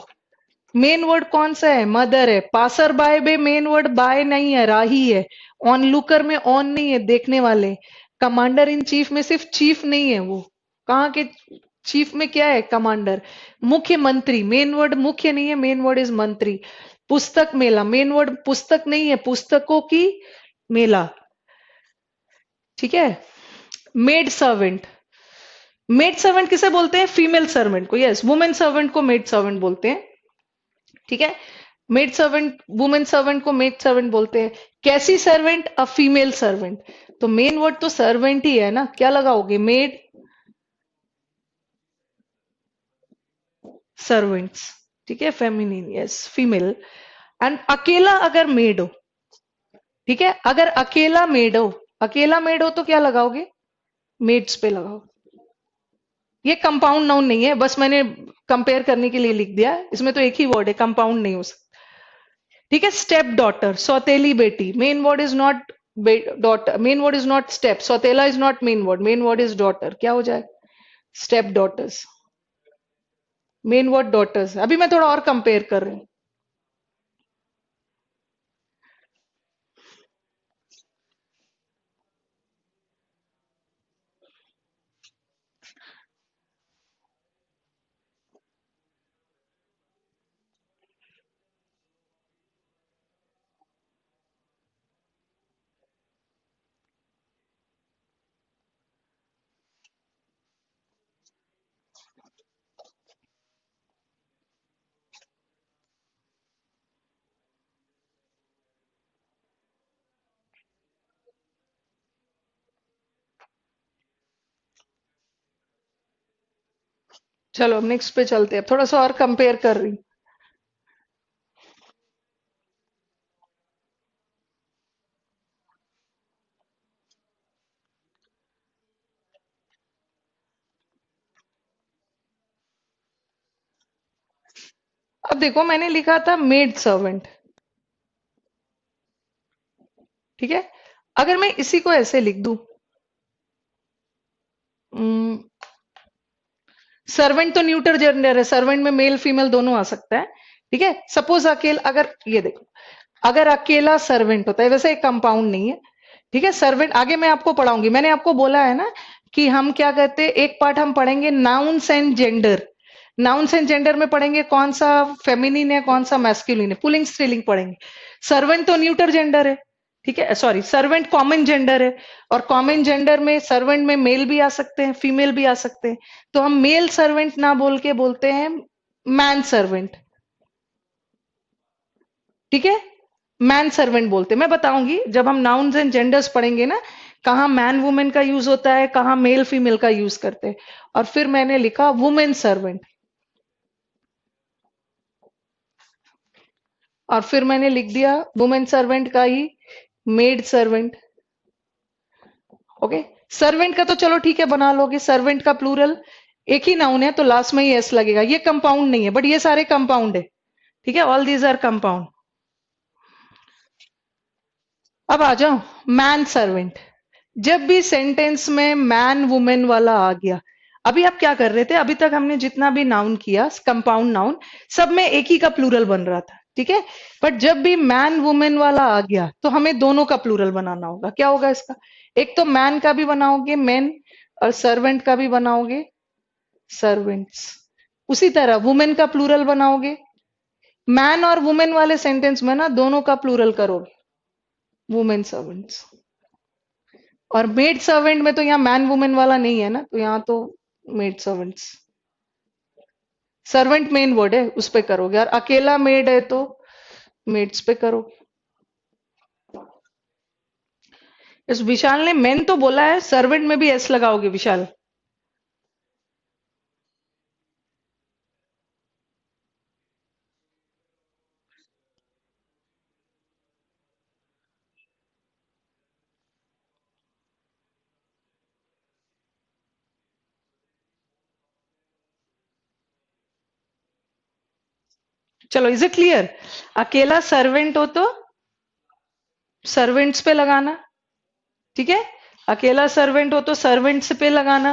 main word कौन सा है? मदर है। पासर बाय में मेन वर्ड बाय नहीं है, राही है। ऑन लुकर में ऑन नहीं है, देखने वाले। कमांडर इन चीफ में सिर्फ चीफ नहीं है वो, कहाँ के चीफ में क्या है, कमांडर। मुख्यमंत्री, मेन वर्ड मुख्य नहीं है, मेन वर्ड इज मंत्री। पुस्तक मेला, मेन वर्ड पुस्तक नहीं है, पुस्तकों की मेला, ठीक है। मेड सर्वेंट, मेड सर्वेंट किसे बोलते हैं, फीमेल सर्वेंट को, यस, वुमेन सर्वेंट को मेड सर्वेंट बोलते हैं, ठीक है। मेड सर्वेंट, वुमेन सर्वेंट को मेड सर्वेंट बोलते हैं। कैसी सर्वेंट, अ फीमेल सर्वेंट। तो मेन वर्ड तो सर्वेंट ही है ना, क्या लगाओगे, मेड सर्वेंट्स, ठीक है, फेमिनिन, यस, फीमेल। एंड अकेला अगर मेड हो, ठीक है, अगर अकेला मेड हो, अकेला मेड हो तो क्या लगाओगे, मेड्स पे लगाओ। ये कंपाउंड नाउन नहीं है, बस मैंने कंपेयर करने के लिए लिख दिया, इसमें तो एक ही वर्ड है, कंपाउंड नहीं हो सकता, ठीक है। स्टेप डॉटर, सौतेली बेटी, main word is not daughter, main word is not step, सौतेला is not main word is daughter, क्या हो जाए, step daughters, main word daughters. अभी मैं थोड़ा और कंपेयर कर रही हूँ। चलो अब नेक्स्ट पे चलते हैं, थोड़ा सा और कंपेयर कर रही हूँ। अब देखो मैंने लिखा था मेड सर्वेंट, ठीक है। अगर मैं इसी को ऐसे लिख दूं, सर्वेंट तो न्यूटर जेंडर है, सर्वेंट में मेल फीमेल दोनों आ सकता है, ठीक है। सपोज अकेला, अगर ये देखो, अगर अकेला सर्वेंट होता है, वैसे एक कंपाउंड नहीं है, ठीक है। सर्वेंट आगे मैं आपको पढ़ाऊंगी, मैंने आपको बोला है ना कि हम क्या कहते हैं, एक पार्ट हम पढ़ेंगे nouns and gender, nouns and gender में पढ़ेंगे कौन सा फेमिनिन है कौन सा मैस्कुलिन है, पुलिंग स्त्रीलिंग पढ़ेंगे। सर्वेंट तो न्यूटर जेंडर है, ठीक है, सॉरी, सर्वेंट कॉमन जेंडर है, और कॉमन जेंडर में सर्वेंट में मेल भी आ सकते हैं फीमेल भी आ सकते हैं, तो हम मेल सर्वेंट ना बोल के बोलते हैं मैन सर्वेंट, ठीक है, मैन सर्वेंट बोलते हैं। मैं बताऊंगी जब हम नाउन्स एंड जेंडर्स पढ़ेंगे ना, कहाँ मैन वुमेन का यूज होता है, कहाँ मेल फीमेल का यूज करते हैं। और फिर मैंने लिखा वुमेन सर्वेंट, और फिर मैंने लिख दिया वुमेन सर्वेंट का he maid servant, okay. Servant का तो चलो ठीक है बना लोगे, सर्वेंट का प्लूरल एक ही नाउन है तो लास्ट में ही एस लगेगा, ये कंपाउंड नहीं है, बट ये सारे कंपाउंड है, ठीक है, ऑल दीज आर कंपाउंड। अब आ जाओ मैन सर्वेंट, जब भी सेंटेंस में मैन वुमेन वाला आ गया, अभी आप क्या कर रहे थे, अभी तक हमने जितना भी नाउन किया कंपाउंड नाउन, सब में एक ही का प्लूरल बन रहा था, ठीक है। बट जब भी मैन वुमेन वाला आ गया तो हमें दोनों का प्लूरल बनाना होगा। क्या होगा इसका, एक तो मैन का भी बनाओगे मैन, और सर्वेंट का भी बनाओगे सर्वेंट्स। उसी तरह वुमेन का प्लूरल बनाओगे, मैन और वुमेन वाले सेंटेंस में ना दोनों का प्लूरल करोगे, वुमेन सर्वेंट्स। और मेड सर्वेंट में तो यहाँ मैन वुमेन वाला नहीं है ना, तो यहाँ तो made servants, servant main word है उस पे करोगे, और अकेला मेड है तो मेड्स पे करोगे। इस विशाल ने मेन तो बोला है, सर्वेंट में भी एस लगाओगे विशाल। चलो इज इट क्लियर, अकेला सर्वेंट हो तो सर्वेंट्स पे लगाना, ठीक है, अकेला सर्वेंट हो तो सर्वेंट्स पे लगाना,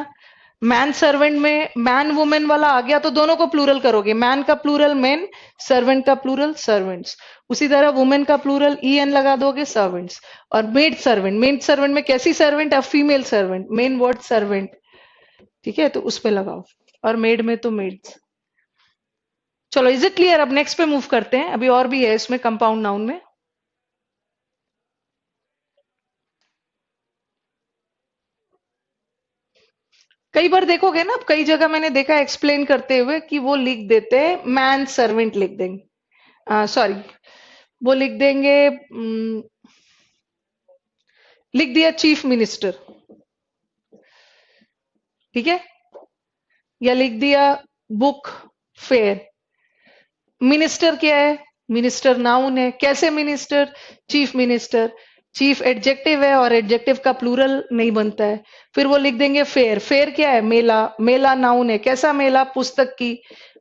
मैन सर्वेंट में मैन वुमेन वाला आ गया तो दोनों को प्लूरल करोगे, मैन का प्लूरल मेन, सर्वेंट का प्लूरल सर्वेंट्स। उसी तरह वुमेन का प्लूरल ई एन लगा दोगे, सर्वेंट्स। और मेड सर्वेंट में कैसी सर्वेंट, अब female servant, main word servant, ठीक है, तो उस पे लगाओ। और मेड में तो मेड्स। चलो, इज इट क्लियर? अब नेक्स्ट पे मूव करते हैं, अभी और भी है इसमें कंपाउंड नाउन में। कई बार देखोगे ना, कई जगह मैंने देखा एक्सप्लेन करते हुए कि वो लिख देते हैं मैन सर्वेंट लिख देंगे, सॉरी, वो लिख देंगे, लिख दिया चीफ मिनिस्टर, ठीक है, या लिख दिया बुक फेयर। मिनिस्टर क्या है? मिनिस्टर नाउन है। कैसे minister? Chief minister. Chief adjective है और एडजेक्टिव का प्लूरल नहीं बनता है। फिर वो लिख देंगे फेयर। फेयर क्या है? मेला। मेला नाउन है। कैसा मेला? पुस्तक की।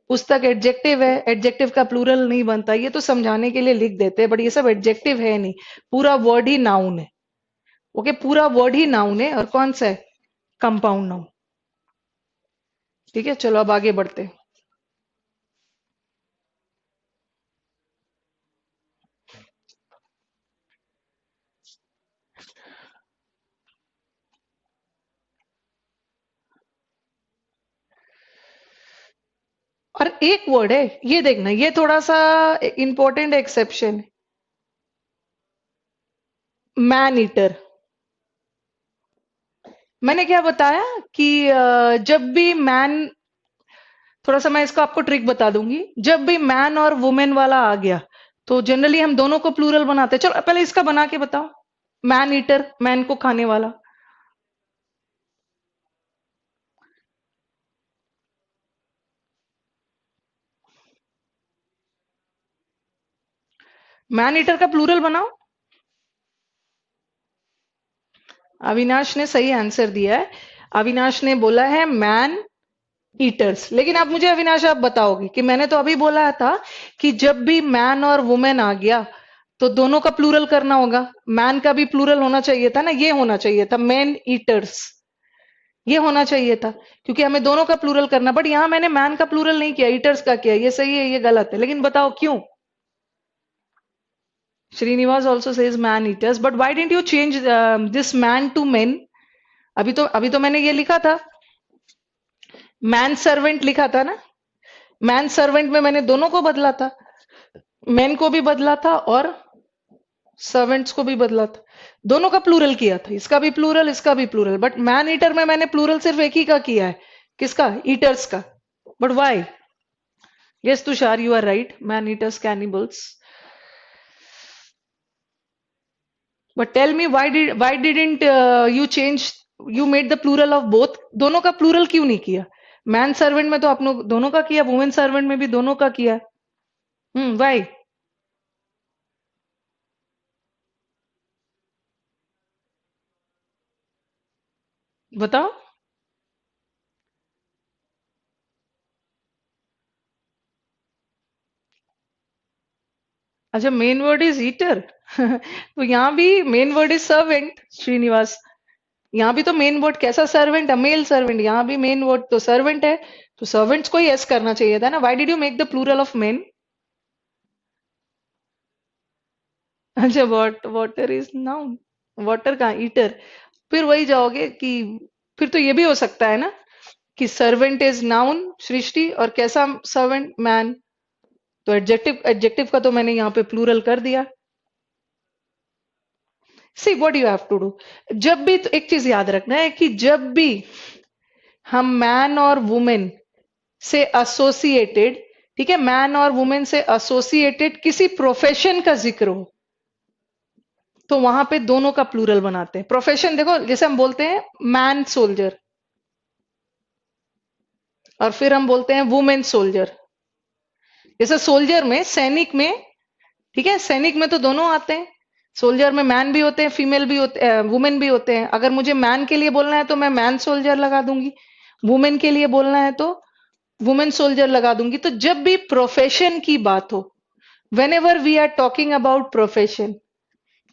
पुस्तक एडजेक्टिव है, एडजेक्टिव का प्लूरल नहीं बनता। ये तो समझाने के लिए लिख देते हैं, बट ये सब एडजेक्टिव है नहीं, पूरा वर्ड ही नाउन है। ओके, पूरा वर्ड ही नाउन है। और कौन सा है? Compound noun. ठीक है, चलो अब आगे बढ़ते हैं। और एक वर्ड है, ये देखना, ये थोड़ा सा इंपॉर्टेंट एक्सेप्शन। Man eater. मैंने क्या बताया कि जब भी मैन, थोड़ा सा मैं इसको आपको ट्रिक बता दूंगी, जब भी मैन और वुमेन वाला आ गया तो जनरली हम दोनों को प्लूरल बनाते हैं। चलो पहले इसका बना के बताओ। मैन ईटर, मैन को खाने वाला। मैन ईटर का प्लूरल बनाओ। अविनाश ने सही आंसर दिया है। अविनाश ने बोला है मैन ईटर्स। लेकिन आप मुझे, अविनाश, आप बताओगे कि मैंने तो अभी बोला था कि जब भी मैन और वुमेन आ गया तो दोनों का प्लूरल करना होगा। मैन का भी प्लूरल होना चाहिए था ना, ये होना चाहिए था मैन ईटर्स, ये होना चाहिए था, क्योंकि हमें दोनों का प्लूरल करना। बट यहां मैंने मैन का प्लूरल नहीं किया, ईटर्स का किया। ये सही है, ये गलत है, लेकिन बताओ क्यों? Srinivas also says man eaters, but why didn't you change this man to men? अभी तो मैंने ये लिखा था, मैन सर्वेंट लिखा था ना। मैन सर्वेंट में मैंने दोनों को बदला था, मैन को भी बदला था और सर्वेंट्स को भी बदला था। दोनों का प्लूरल किया था, इसका भी प्लूरल, इसका भी प्लूरल। बट मैन ईटर में मैंने प्लूरल सिर्फ एक ही का किया है। किसका? ईटर्स का। But why? Yes Tushar, you are right, man eaters cannibals. But tell me, why didn't you change, you made the plural of both? दोनों का प्लूरल क्यों नहीं किया? मैन सर्वेंट में तो आपने दोनों का किया, वुमेन सर्वेंट में भी दोनों का किया। व्हाई? बताओ। अच्छा, मेन वर्ड इज ईटर। तो यहाँ भी main word is servant, Srinivas. यहाँ भी तो मेन वर्ड कैसा सर्वेंट है? Male servant. यहाँ भी मेन वर्ड तो सर्वेंट है, तो सर्वेंट्स को ही एस करना चाहिए था ना। Why did you make the plural of men? अच्छा, वाटर इज नाउन। वाटर का ईटर। फिर वही जाओगे कि, फिर तो ये भी हो सकता है ना कि सर्वेंट इज नाउन सृष्टि, और कैसा सर्वेंट? मैन। तो एडजेक्टिव, एडजेक्टिव का तो मैंने यहाँ पे प्लूरल कर दिया। See what you have to do, जब भी, तो एक चीज याद रखना है कि जब भी हम मैन और वुमेन से एसोसिएटेड, ठीक है, मैन और वुमेन से एसोसिएटेड किसी प्रोफेशन का जिक्र हो, तो वहां पे दोनों का प्लूरल बनाते हैं। प्रोफेशन देखो, जैसे हम बोलते हैं मैन सोल्जर, और फिर हम बोलते हैं वुमेन सोल्जर। जैसे सोल्जर में, सैनिक में, ठीक है, सैनिक में तो दोनों आते हैं। सोल्जर में मैन भी होते हैं, फीमेल भी होते, वुमेन भी होते हैं। अगर मुझे मैन के लिए बोलना है तो मैं मैन सोल्जर लगा दूंगी, वुमेन के लिए बोलना है तो वुमेन सोल्जर लगा दूंगी। तो जब भी प्रोफेशन की बात हो, whenever we are talking about profession,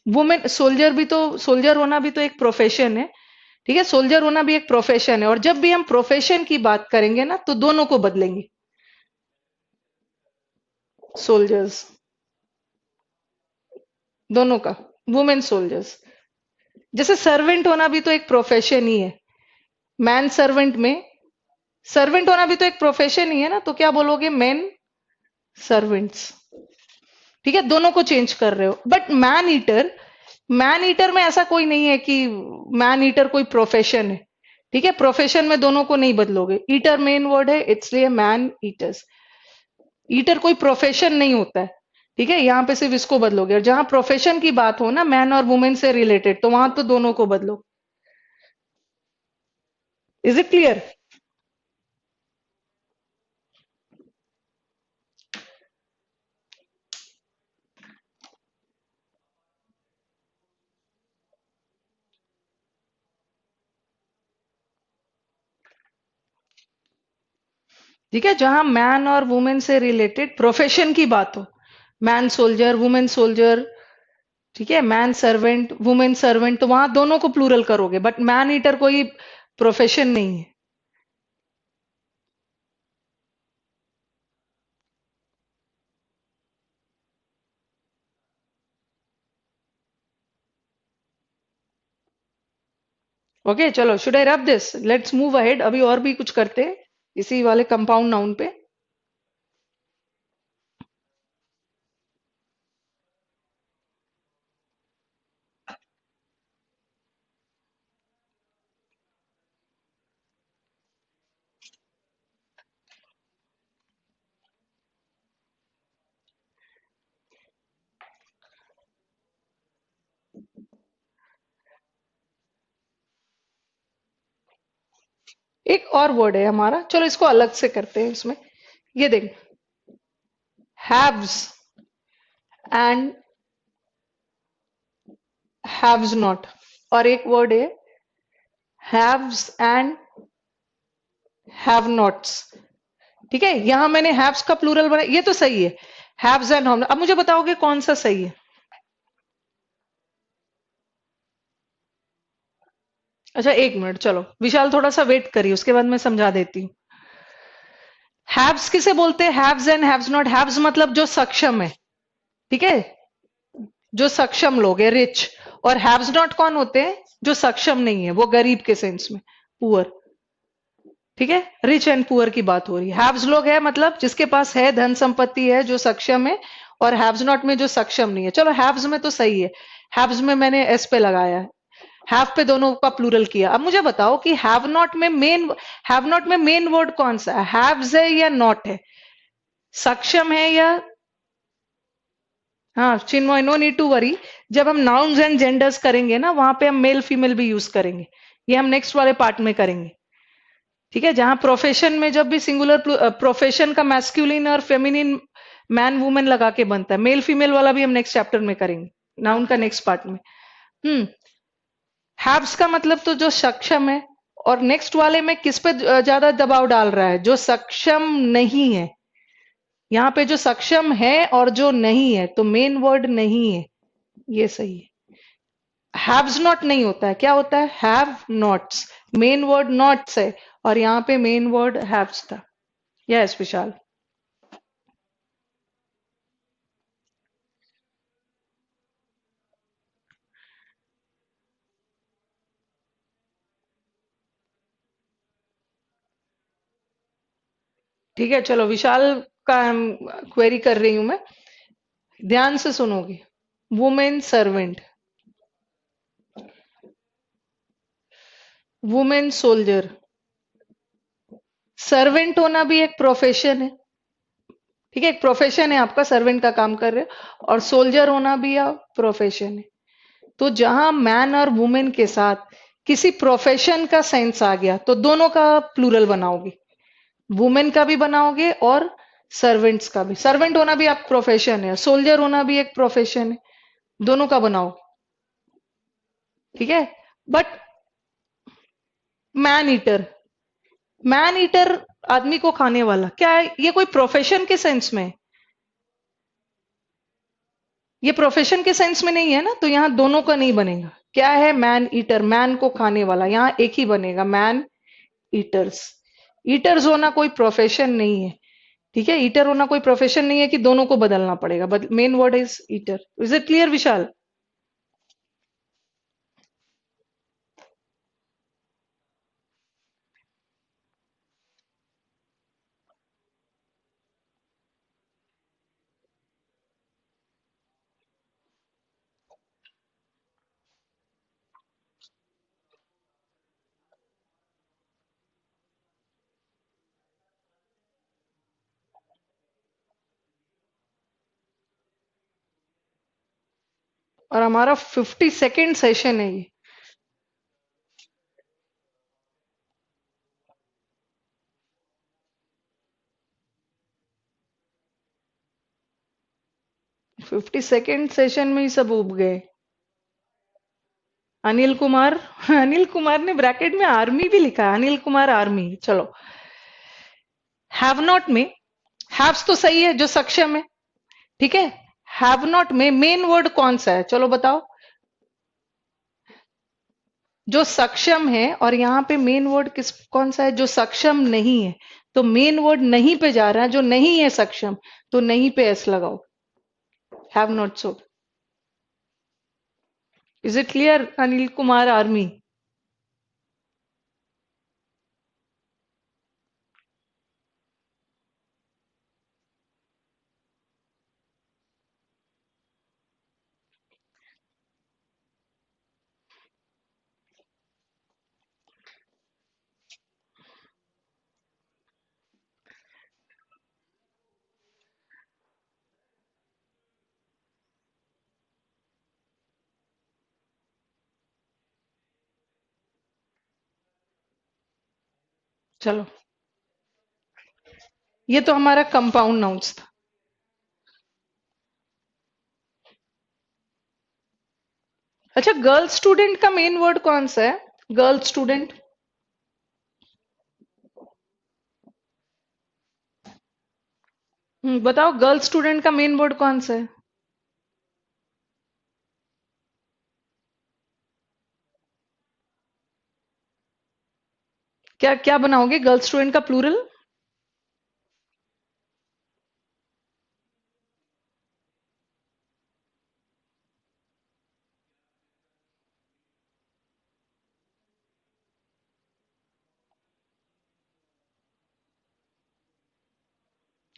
women soldier भी तो, सोल्जर होना भी तो एक प्रोफेशन है। ठीक है, सोल्जर होना भी एक प्रोफेशन है, और जब भी हम प्रोफेशन की बात करेंगे ना तो दोनों को बदलेंगे, सोल्जर्स, दोनों का, वुमेन सोल्जर्स। जैसे सर्वेंट होना भी तो एक प्रोफेशन ही है, मैन सर्वेंट में, सर्वेंट होना भी तो एक प्रोफेशन ही है ना, तो क्या बोलोगे, मैन सर्वेंट्स। ठीक है, दोनों को चेंज कर रहे हो। But man eater, man eater में ऐसा कोई नहीं है कि मैन ईटर कोई प्रोफेशन है। ठीक है, प्रोफेशन में दोनों को नहीं बदलोगे, ईटर मेन वर्ड है इसलिए मैन ईटर्स। ईटर कोई प्रोफेशन नहीं होता है। ठीक है, यहाँ पे सिर्फ इसको बदलोगे, और जहां प्रोफेशन की बात हो ना, मैन और वुमेन से रिलेटेड, तो वहां तो दोनों को बदलो। Is it clear? ठीक है, जहां मैन और वुमेन से रिलेटेड प्रोफेशन की बात हो, मैन सोल्जर, वुमेन सोल्जर, ठीक है, मैन सर्वेंट, वुमेन सर्वेंट, तो वहां दोनों को प्लूरल करोगे। बट मैन ईटर कोई प्रोफेशन नहीं है। ओके, चलो, should I rub this, let's move ahead. अभी और भी कुछ करते हैं इसी वाले कंपाउंड नाउन पे। एक और वर्ड है हमारा, चलो इसको अलग से करते हैं इसमें। ये देख, हैव्स एंड हैव्स नॉट, और एक वर्ड है हैव्स एंड हैव नॉट्स। ठीक है, यहां मैंने हैव्स का प्लूरल बनाया, ये तो सही है, हैव्स एंड हैव। अब मुझे बताओगे कौन सा सही है? अच्छा, एक मिनट, चलो विशाल थोड़ा सा वेट करिए, उसके बाद मैं समझा देती हूँ। हैव्स किसे बोलते हैं? Haves and haves not. Haves मतलब जो सक्षम है, ठीक है, जो सक्षम लोग है, रिच। और हैव्स नॉट कौन होते हैं? जो सक्षम नहीं है, वो गरीब के सेंस में, पुअर। ठीक है, रिच एंड पुअर की बात हो रही है। हैव्स लोग है मतलब जिसके पास है, धन संपत्ति है, जो सक्षम है, और हैव्स नॉट में जो सक्षम नहीं है। चलो, हैव्स में तो सही है, हैव्स में मैंने एस पे लगाया है, हैव पे दोनों का प्लूरल किया। अब मुझे बताओ कि हैव नॉट में मेन, हैव नॉट में मेन वर्ड कौन सा है? हैव्स है या नॉट है? सक्षम है या, हाँ चिन्मय, नो नीड टू वरी। जब हम नाउन्स एंड जेंडर्स करेंगे ना, वहां पे हम मेल फीमेल भी यूज करेंगे, ये हम नेक्स्ट वाले पार्ट में करेंगे। ठीक है, जहां प्रोफेशन में जब भी सिंगुलर प्रोफेशन का मैस्कुलिन और फेमिनिन, मैन वुमेन लगा के बनता है, मेल फीमेल वाला भी हम नेक्स्ट चैप्टर में करेंगे, नाउन का नेक्स्ट पार्ट में। हैव्स का मतलब तो जो सक्षम है, और नेक्स्ट वाले में किस पे ज्यादा दबाव डाल रहा है? जो सक्षम नहीं है। यहाँ पे जो सक्षम है और जो नहीं है, तो मेन वर्ड नहीं है, ये सही है। हैव्स नॉट नहीं होता है, क्या होता है? Have nots. Main word nots है, और यहाँ पे मेन वर्ड हैव्स था। यस विशाल। ठीक है, चलो विशाल का क्वेरी कर रही हूं मैं, ध्यान से सुनोगे। Women servant, women soldier. Servant होना भी एक प्रोफेशन है, ठीक है, एक प्रोफेशन है आपका, सर्वेंट का काम कर रहे हो, और सोल्जर होना भी प्रोफेशन है। तो जहां मैन और वुमेन के साथ किसी प्रोफेशन का सेंस आ गया, तो दोनों का प्लूरल बनाओगे, वुमेन का भी बनाओगे और सर्वेंट्स का भी। सर्वेंट होना भी आप प्रोफेशन है, सोल्जर होना भी एक प्रोफेशन है, दोनों का बनाओ। ठीक है, but man eater, man eater आदमी को खाने वाला, क्या है ये? कोई प्रोफेशन के सेंस में? ये प्रोफेशन के सेंस में नहीं है ना, तो यहां दोनों का नहीं बनेगा। क्या है? मैन ईटर, मैन को खाने वाला, यहाँ एक ही बनेगा, मैन ईटर्स। ईटर्स होना कोई प्रोफेशन नहीं है, ठीक है? ईटर होना कोई प्रोफेशन नहीं है कि दोनों को बदलना पड़ेगा, but main word is eater. Is it clear Vishal? और हमारा 52nd सेशन है ये। 52nd सेशन में ही सब उब गए। अनिल कुमार अनिल कुमार ने ब्रैकेट में आर्मी भी लिखा है, अनिल कुमार आर्मी। चलो, हैव नॉट में, हैव्स तो सही है जो सक्षम है, ठीक है? हैव नॉट में मेन वर्ड कौन सा है? चलो बताओ। जो सक्षम है, और यहाँ पे मेन वर्ड किस कौन सा है? जो सक्षम नहीं है। तो मेन वर्ड नहीं पे जा रहा है, जो नहीं है सक्षम, तो नहीं पे एस लगाओ। Have not. So is it clear Anil Kumar army? चलो, ये तो हमारा कंपाउंड नाउन्स था। अच्छा, गर्ल स्टूडेंट का मेन वर्ड कौन सा है? Girl student. बताओ, गर्ल स्टूडेंट का मेन वर्ड कौन सा है? क्या क्या बनाओगे गर्ल स्टूडेंट का plural?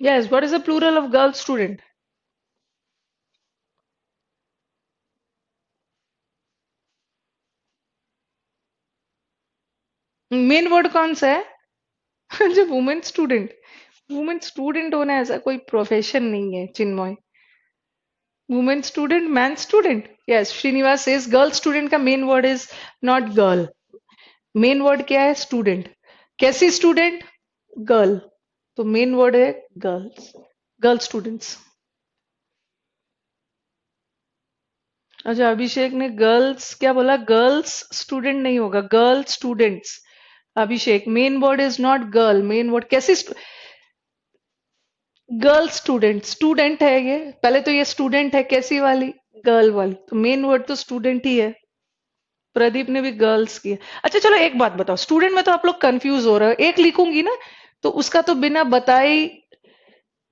Yes, what is the plural of girl student? Main word कौन सा है? जो वुमेन स्टूडेंट, वुमेन स्टूडेंट होना ऐसा कोई प्रोफेशन नहीं है Chinmay. Women student, man student. Yes, Srinivas says girl student का main word is not girl. Main word क्या है? स्टूडेंट। कैसी स्टूडेंट? गर्ल। तो मेन वर्ड है गर्ल्स, गर्ल स्टूडेंट्स। अच्छा, अभिषेक ने गर्ल्स क्या बोला? गर्ल्स स्टूडेंट नहीं होगा, girl students. Abhishek, main word is not girl, main word कैसी? गर्ल स्टूडेंट, स्टूडेंट है ये, पहले तो ये स्टूडेंट है कैसी वाली? गर्ल वाली, तो मेन वर्ड तो स्टूडेंट ही है। प्रदीप ने भी गर्ल्स किया। अच्छा चलो, एक बात बताओ, स्टूडेंट में तो आप लोग कंफ्यूज हो रहे हो, एक लिखूंगी ना तो उसका तो बिना बताए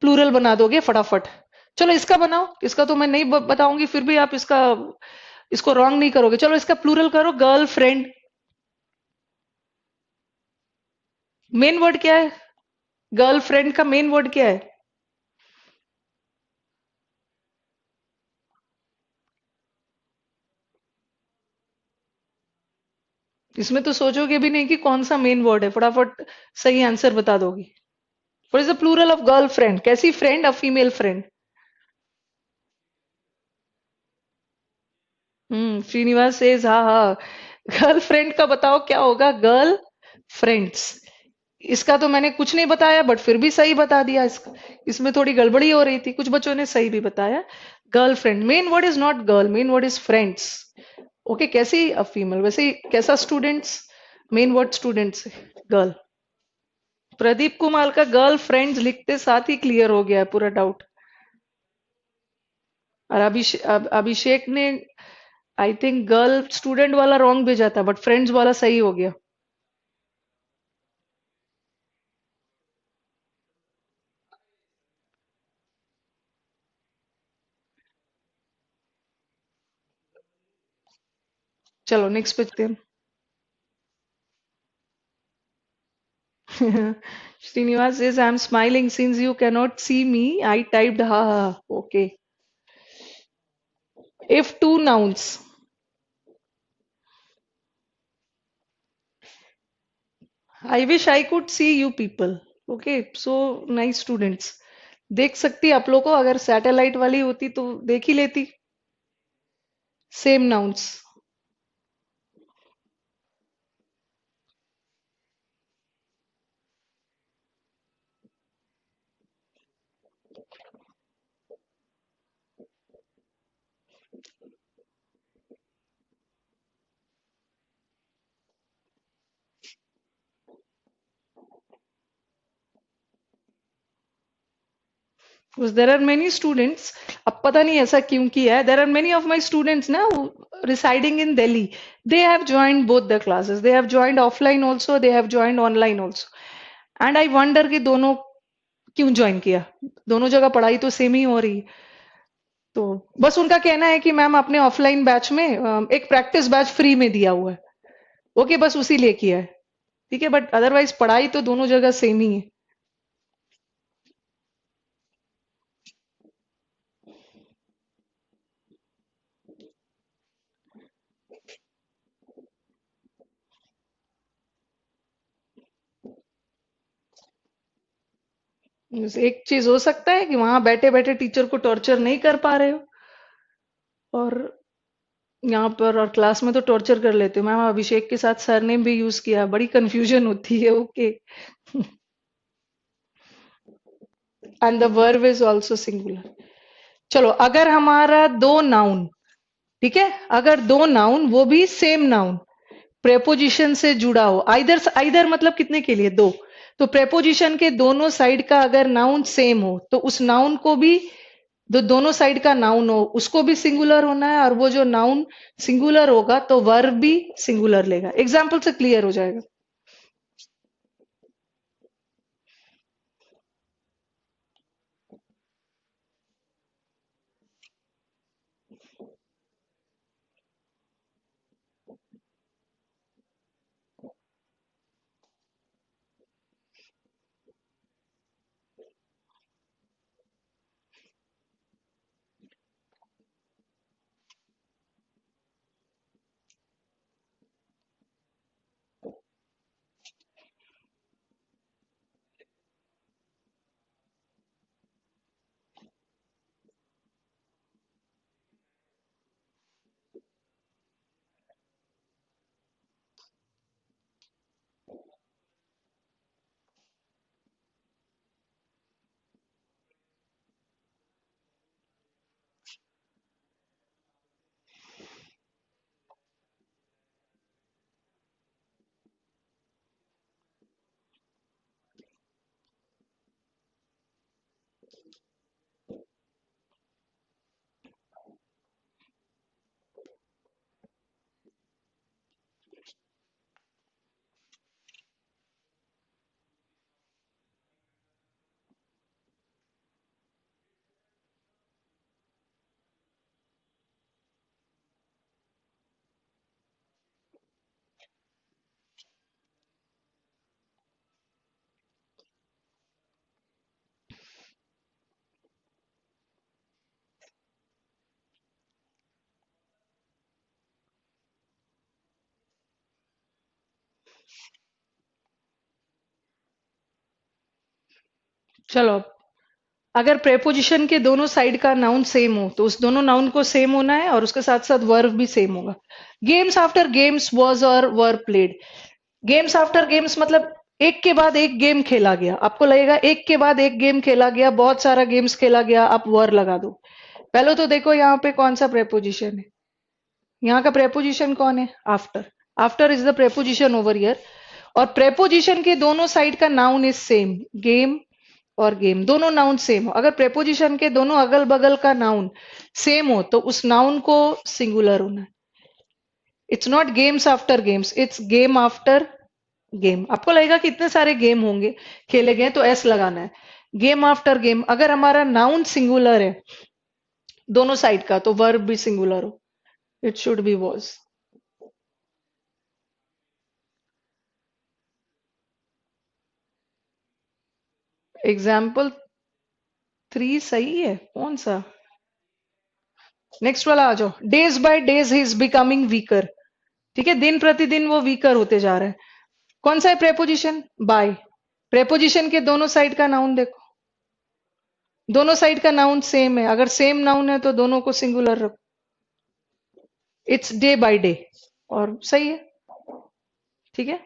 प्लूरल बना दोगे फटाफट। चलो इसका बनाओ, इसका तो मैं नहीं बताऊंगी, फिर भी आप इसका, इसको रॉन्ग नहीं करोगे। चलो इसका प्लूरल करो, गर्ल फ्रेंड। मेन वर्ड क्या है? गर्ल फ्रेंड का मेन वर्ड क्या है? इसमें तो सोचोगे भी नहीं कि कौन सा मेन वर्ड है, फटाफट सही आंसर बता दोगी। What is the plural of girlfriend? कैसी friend? A female friend. Srinivas says हाँ हाँ। गर्ल फ्रेंड का बताओ क्या होगा? Girlfriends. इसका तो मैंने कुछ नहीं बताया, बट फिर भी सही बता दिया। इसका, इसमें थोड़ी गड़बड़ी हो रही थी, कुछ बच्चों ने सही भी बताया। Girlfriend, main word is not girl, main word is friends. Okay, कैसी? A female. वैसे ही कैसा? Students, main word students, girl. Pradeep Kumar का गर्ल फ्रेंड्स लिखते साथ ही क्लियर हो गया है पूरा डाउट। और अभिषेक ने आई थिंक गर्ल स्टूडेंट वाला रॉन्ग भेजा था बट फ्रेंड्स वाला सही हो गया। चलो नेक्स्ट पे चलते हैं। Srinivas says, I'm smiling since you cannot see me. I typed ha ha. Okay. If two nouns. I wish I could see you people. Okay. So nice students. देख सकती आप लोगों को, अगर सैटेलाइट वाली होती तो देख ही लेती। Same nouns. Because there are many students, अब पता नहीं ऐसा क्यों किया है, there are many of my students now residing in Delhi. They have joined both the classes. They have joined offline also, they have joined online also. And I wonder कि दोनों क्यों ज्वाइन किया। दोनों जगह पढ़ाई तो सेम ही हो रही है। तो बस उनका कहना है कि मैम आपने ऑफलाइन बैच में एक प्रैक्टिस बैच फ्री में दिया हुआ है। ओके, बस उसी लिए किया है। ठीक है, बट अदरवाइज पढ़ाई तो दोनों जगह सेम ही है। एक चीज हो सकता है कि वहां बैठे बैठे टीचर को टॉर्चर नहीं कर पा रहे हो, और यहाँ पर और क्लास में तो टॉर्चर कर लेते हो। मैम अभिषेक के साथ सरनेम भी यूज किया, बड़ी कंफ्यूजन होती है। Okay. And the verb is also singular. चलो, अगर हमारा दो नाउन, ठीक है, अगर दो नाउन वो भी सेम नाउन प्रेपोजिशन से जुड़ा हो, आइदर आइदर मतलब कितने के लिए, दो, तो प्रेपोजिशन के दोनों साइड का अगर नाउन सेम हो तो उस नाउन को भी, जो दोनों साइड का नाउन हो उसको भी सिंगुलर होना है, और वो जो नाउन सिंगुलर होगा तो वर्ब भी सिंगुलर लेगा। एग्जाम्पल से क्लियर हो जाएगा। चलो, अगर प्रेपोजिशन के दोनों साइड का नाउन सेम हो तो उस दोनों नाउन को सेम होना है, और उसके साथ साथ वर्ब भी सेम होगा। गेम्स आफ्टर गेम्स वॉज और वर प्लेड। गेम्स आफ्टर गेम्स मतलब एक के बाद एक गेम खेला गया। आपको लगेगा एक के बाद एक गेम खेला गया, बहुत सारा गेम्स खेला गया, आप वर लगा दो। पहले तो देखो यहाँ पे कौन सा प्रेपोजिशन है। यहाँ का प्रेपोजिशन कौन है, after. After is the preposition over here. और प्रेपोजिशन के दोनों साइड का नाउन इज सेम। गेम और गेम दोनों नाउन सेम हो, अगर प्रेपोजिशन के दोनों अगल बगल का नाउन सेम हो तो उस नाउन को सिंगुलर होना है। It's not games after games, it's game after game. आपको लगेगा कि इतने सारे गेम होंगे खेले गए तो एस लगाना है। गेम आफ्टर गेम, अगर हमारा नाउन सिंगुलर है दोनों साइड का तो वर्ब भी सिंगुलर हो, it should be was. Example 3 सही है, कौन सा? नेक्स्ट वाला आ जाओ। Days by days he is becoming weaker. ठीक है, दिन प्रतिदिन वो वीकर होते जा रहा है। कौन सा है प्रेपोजिशन? बाय। प्रेपोजिशन के दोनों साइड का नाउन देखो, दोनों साइड का नाउन सेम है, अगर सेम नाउन है तो दोनों को सिंगुलर रखो। इट्स डे बाय डे, और सही है। ठीक है।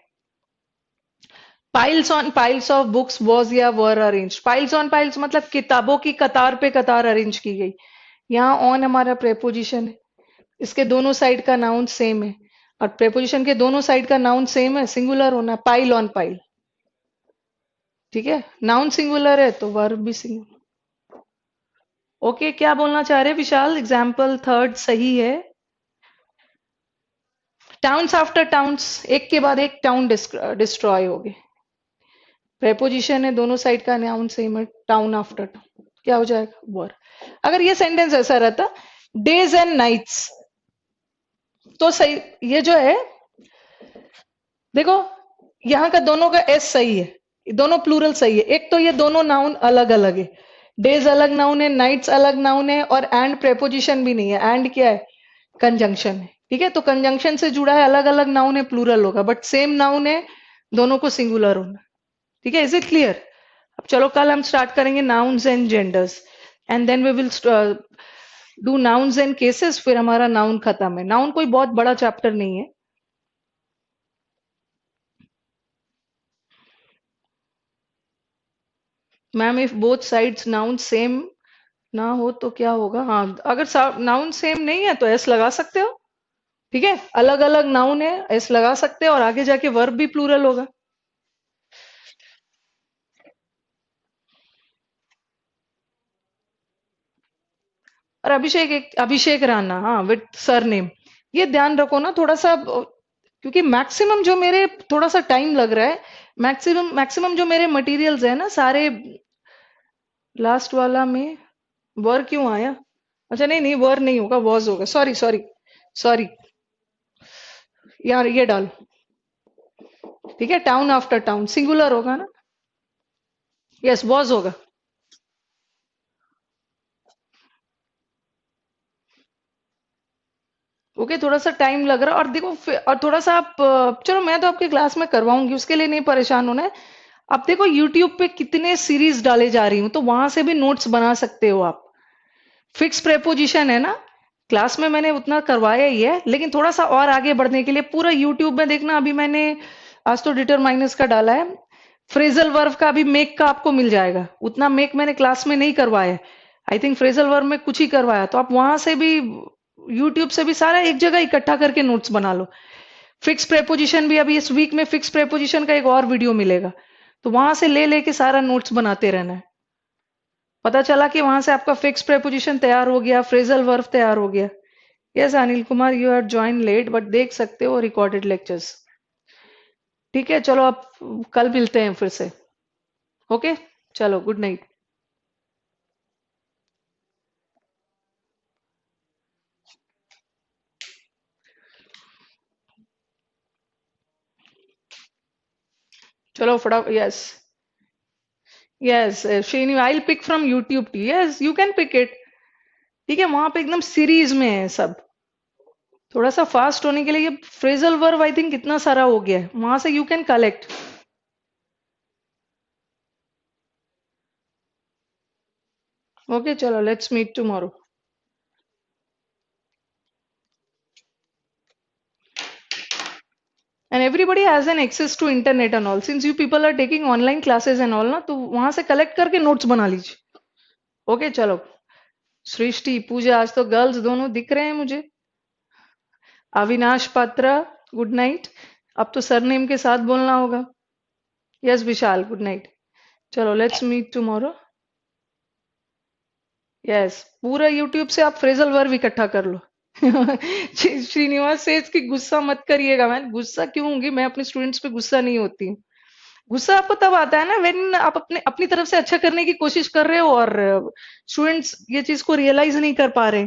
Piles on piles of books was या were arrange. Piles on piles मतलब किताबों की कतार पे कतार अरेंज की गई। यहाँ ऑन हमारा प्रेपोजिशन है, इसके दोनों साइड का नाउन सेम है, और प्रेपोजिशन के दोनों साइड का नाउन सेम है, सिंगुलर होना, पाइल ऑन पाइल। ठीक है, नाउन सिंगुलर है तो वर्ब भी सिंगुलर। ओके, क्या बोलना चाह रहे हैं विशाल? एग्जाम्पल थर्ड सही है। टाउन्स आफ्टर टाउन्स, एक के बाद एक टाउन डिस्ट्रॉय हो गए। प्रेपोजिशन है, दोनों साइड का नाउन सेम है, टाउन आफ्टर टाउन, क्या हो जाएगा? वर। अगर ये सेंटेंस ऐसा रहता डेज एंड नाइट्स तो सही। ये जो है देखो, यहाँ का दोनों का एस सही है, दोनों प्लूरल सही है। एक तो ये दोनों नाउन अलग अलग है, डेज अलग नाउन है, नाइट्स अलग नाउन है, और एंड प्रेपोजिशन भी नहीं है। एंड क्या है? कंजंक्शन है। ठीक है, तो कंजंक्शन से जुड़ा है, अलग अलग नाउन है, प्लूरल होगा, बट सेम नाउन है, दोनों को सिंगुलर होना। ठीक है, इज इट क्लियर? अब चलो कल हम स्टार्ट करेंगे nouns and genders, and then we will do nouns and cases, फिर हमारा नाउन खत्म है। नाउन कोई बहुत बड़ा चैप्टर नहीं है। Ma'am if both sides noun same ना हो तो क्या होगा? हाँ, अगर नाउन सेम नहीं है तो एस लगा सकते हो। ठीक है, अलग अलग नाउन है, एस लगा सकते हो, और आगे जाके वर्ब भी प्लूरल होगा। और अभिषेक राणा, हाँ, विद सरनेम। ये ध्यान रखो ना थोड़ा सा, क्योंकि मैक्सिमम जो मेरे, थोड़ा सा टाइम लग रहा है, मैक्सिमम मैक्सिमम जो मेरे मटेरियल्स है ना सारे, लास्ट वाला में वर क्यों आया? अच्छा, नहीं नहीं, वर नहीं होगा, वॉज होगा, सॉरी सॉरी सॉरी। यार ये डाल। ठीक है, टाउन आफ्टर टाउन सिंगुलर होगा ना? यस, वॉज होगा। ओके, थोड़ा सा टाइम लग रहा है, और देखो और थोड़ा सा आप चलो मैं तो आपकी क्लास में करवाऊंगी, उसके लिए नहीं परेशान होना है। आप देखो यूट्यूब पे कितने सीरीज डाले जा रही हूँ, तो वहां से भी नोट्स बना सकते हो आप। फिक्स प्रेपोजिशन है ना, क्लास में मैंने उतना करवाया ही है, लेकिन थोड़ा सा और आगे बढ़ने के लिए पूरा यूट्यूब में देखना। अभी मैंने आज तो डिटरमाइनर्स का डाला है, फ्रेजल वर्ब का भी मेक का आपको मिल जाएगा। उतना मेक मैंने क्लास में नहीं करवाया है, आई थिंक फ्रेजल वर्ब में कुछ ही करवाया, तो आप वहां से भी, यूट्यूब से भी सारा एक जगह इकट्ठा करके नोट्स बना लो। फिक्स प्रेपोजिशन भी अभी इस वीक में फिक्स प्रेपोजिशन का एक और वीडियो मिलेगा, तो वहां से ले लेके सारा नोट्स बनाते रहना है। पता चला कि वहां से आपका फिक्स प्रेपोजिशन तैयार हो गया, फ्रेजल वर्ब तैयार हो गया। Yes Anil Kumar, you are join late, but देख सकते हो रिकॉर्डेड लेक्चर्स। ठीक है, चलो अब कल मिलते हैं फिर से। ओके, चलो गुड नाइट। चलो फटाफट। Yes yes Shreni, I will pick from YouTube टी, yes you can pick it. ठीक है, वहां पे एकदम सीरीज में है सब। थोड़ा सा फास्ट होने के लिए ये फ्रेजल वर्ब आई थिंक कितना सारा हो गया है, वहां से यू कैन कलेक्ट। ओके, चलो let's meet tomorrow. And everybody has an access to internet and all, since you people are taking online classes and all ना, तो वहां से कलेक्ट करके नोट्स बना लीजिए। ओके, चलो। सृष्टि, पूजा, आज तो गर्ल्स दोनों दिख रहे हैं मुझे। Avinash Patra, good night. अब तो सरनेम के साथ बोलना होगा। यस विशाल, गुड नाइट। चलो लेट्स मीट टुमारो। यस, पूरा यूट्यूब से आप फ्रेजल वर्ब इकट्ठा कर लो। श्रीनिवास सेठ की गुस्सा मत करिएगा। मैं गुस्सा क्यों होंगी, मैं अपने स्टूडेंट्स पे गुस्सा नहीं होती हूँ। गुस्सा आपको तब आता है ना व्हेन आप अपने अपनी तरफ से अच्छा करने की कोशिश कर रहे हो और स्टूडेंट्स ये चीज को रियलाइज नहीं कर पा रहे।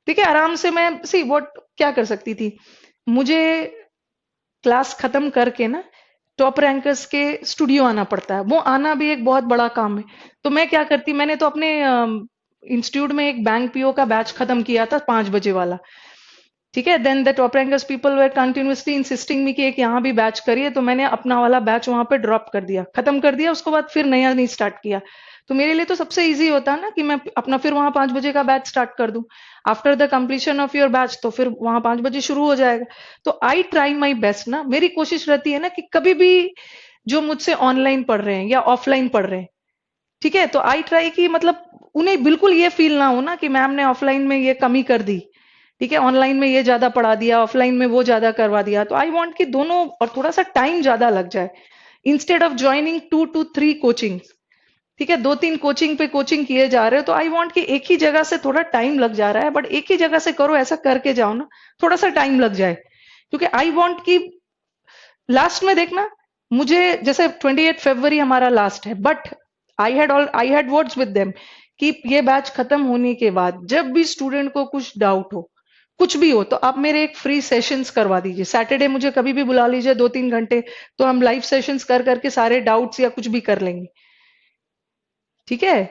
ठीक है, आराम से मैं सी व्हाट क्या कर सकती थी, मुझे क्लास खत्म करके ना टॉप रैंकर्स के स्टूडियो आना पड़ता है, वो आना भी एक बहुत बड़ा काम है। तो मैं क्या करती, मैंने तो अपने इंस्टीट्यूट में एक बैंक पीओ का बैच खत्म किया था 5 बजे वाला। ठीक है, then the top rankers people were continuously insisting me कि एक यहाँ भी बैच करिए, तो मैंने अपना वाला बैच वहां पे ड्रॉप कर दिया, खत्म कर दिया, उसके बाद फिर नया नहीं स्टार्ट किया। तो मेरे लिए तो सबसे इजी होता है ना कि मैं अपना फिर वहां 5 बजे का बैच स्टार्ट कर दूं। After the completion of your batch तो फिर वहां 5 बजे शुरू हो जाएगा। तो आई ट्राई माई बेस्ट ना, मेरी कोशिश रहती है ना कि कभी भी जो मुझसे ऑनलाइन पढ़ रहे हैं या ऑफलाइन पढ़ रहे हैं, ठीक है, तो आई ट्राई की मतलब उन्हें बिल्कुल ये फील ना हो ना कि मैम ने ऑफलाइन में ये कमी कर दी, ठीक है, ऑनलाइन में ये ज्यादा पढ़ा दिया, ऑफलाइन में वो ज्यादा करवा दिया। तो आई वांट कि दोनों और थोड़ा सा टाइम ज्यादा लग जाए, instead of joining 2 to 3 coaching. ठीक है, 2-3 कोचिंग पे कोचिंग किए जा रहे हो, तो आई वांट कि एक ही जगह से थोड़ा टाइम लग जा रहा है, बट एक ही जगह से करो, ऐसा करके जाओ ना, थोड़ा सा टाइम लग जाए। क्योंकि आई वांट कि लास्ट में देखना, मुझे जैसे 28 फरवरी हमारा लास्ट है, but I had words with them कि ये बैच खत्म होने के बाद जब भी स्टूडेंट को कुछ डाउट हो, कुछ भी हो, तो आप मेरे एक फ्री सेशंस करवा दीजिए, सैटरडे मुझे कभी भी बुला लीजिए 2-3 घंटे, तो हम लाइव सेशंस कर करके सारे डाउट्स या कुछ भी कर लेंगे। ठीक है,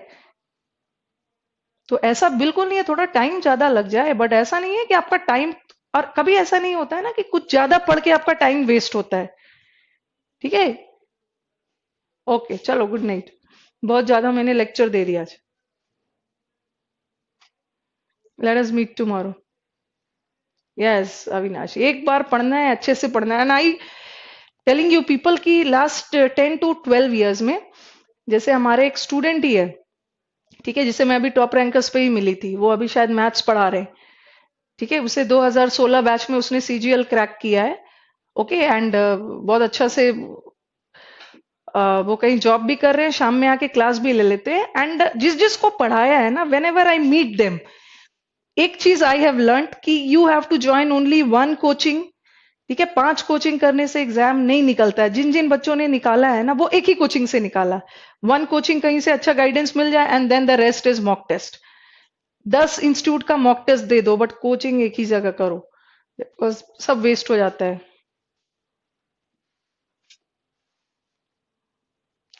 तो ऐसा बिल्कुल नहीं है, थोड़ा टाइम ज्यादा लग जाए, बट ऐसा नहीं है कि आपका टाइम, और कभी ऐसा नहीं होता है ना कि कुछ ज्यादा पढ़ के आपका टाइम वेस्ट होता है। ठीक है, ओके चलो, गुड नाइट। बहुत ज्यादा मैंने लेक्चर दे दिया आज। Let us meet tomorrow. Yes Avinash, एक बार पढ़ना है, अच्छे से पढ़ना है, and I telling you people की लास्ट 10 to 12 years में, जैसे हमारे एक स्टूडेंट ही है, ठीक है, जिसे मैं अभी टॉप रैंकर्स पे ही मिली थी, वो अभी शायद मैथ्स पढ़ा रहे हैं। ठीक है, उसे 2016 बैच में उसने सीजीएल क्रैक किया है। ओके, एंड बहुत अच्छा से वो कहीं जॉब भी कर रहे हैं, शाम में आके क्लास भी ले लेते हैं, एंड जिस जिसको पढ़ाया है ना, whenever I meet them, एक चीज आई हैव लर्न कि you have to join only 1 coaching. ठीक है, 5 कोचिंग करने से एग्जाम नहीं निकलता है, जिन जिन बच्चों ने निकाला है ना वो एक ही कोचिंग से निकाला। 1 कोचिंग कहीं से अच्छा गाइडेंस मिल जाए, and then the rest is mock test. 10 institute का मॉक टेस्ट दे दो, बट कोचिंग एक ही जगह करो, बिकॉज सब वेस्ट हो जाता है।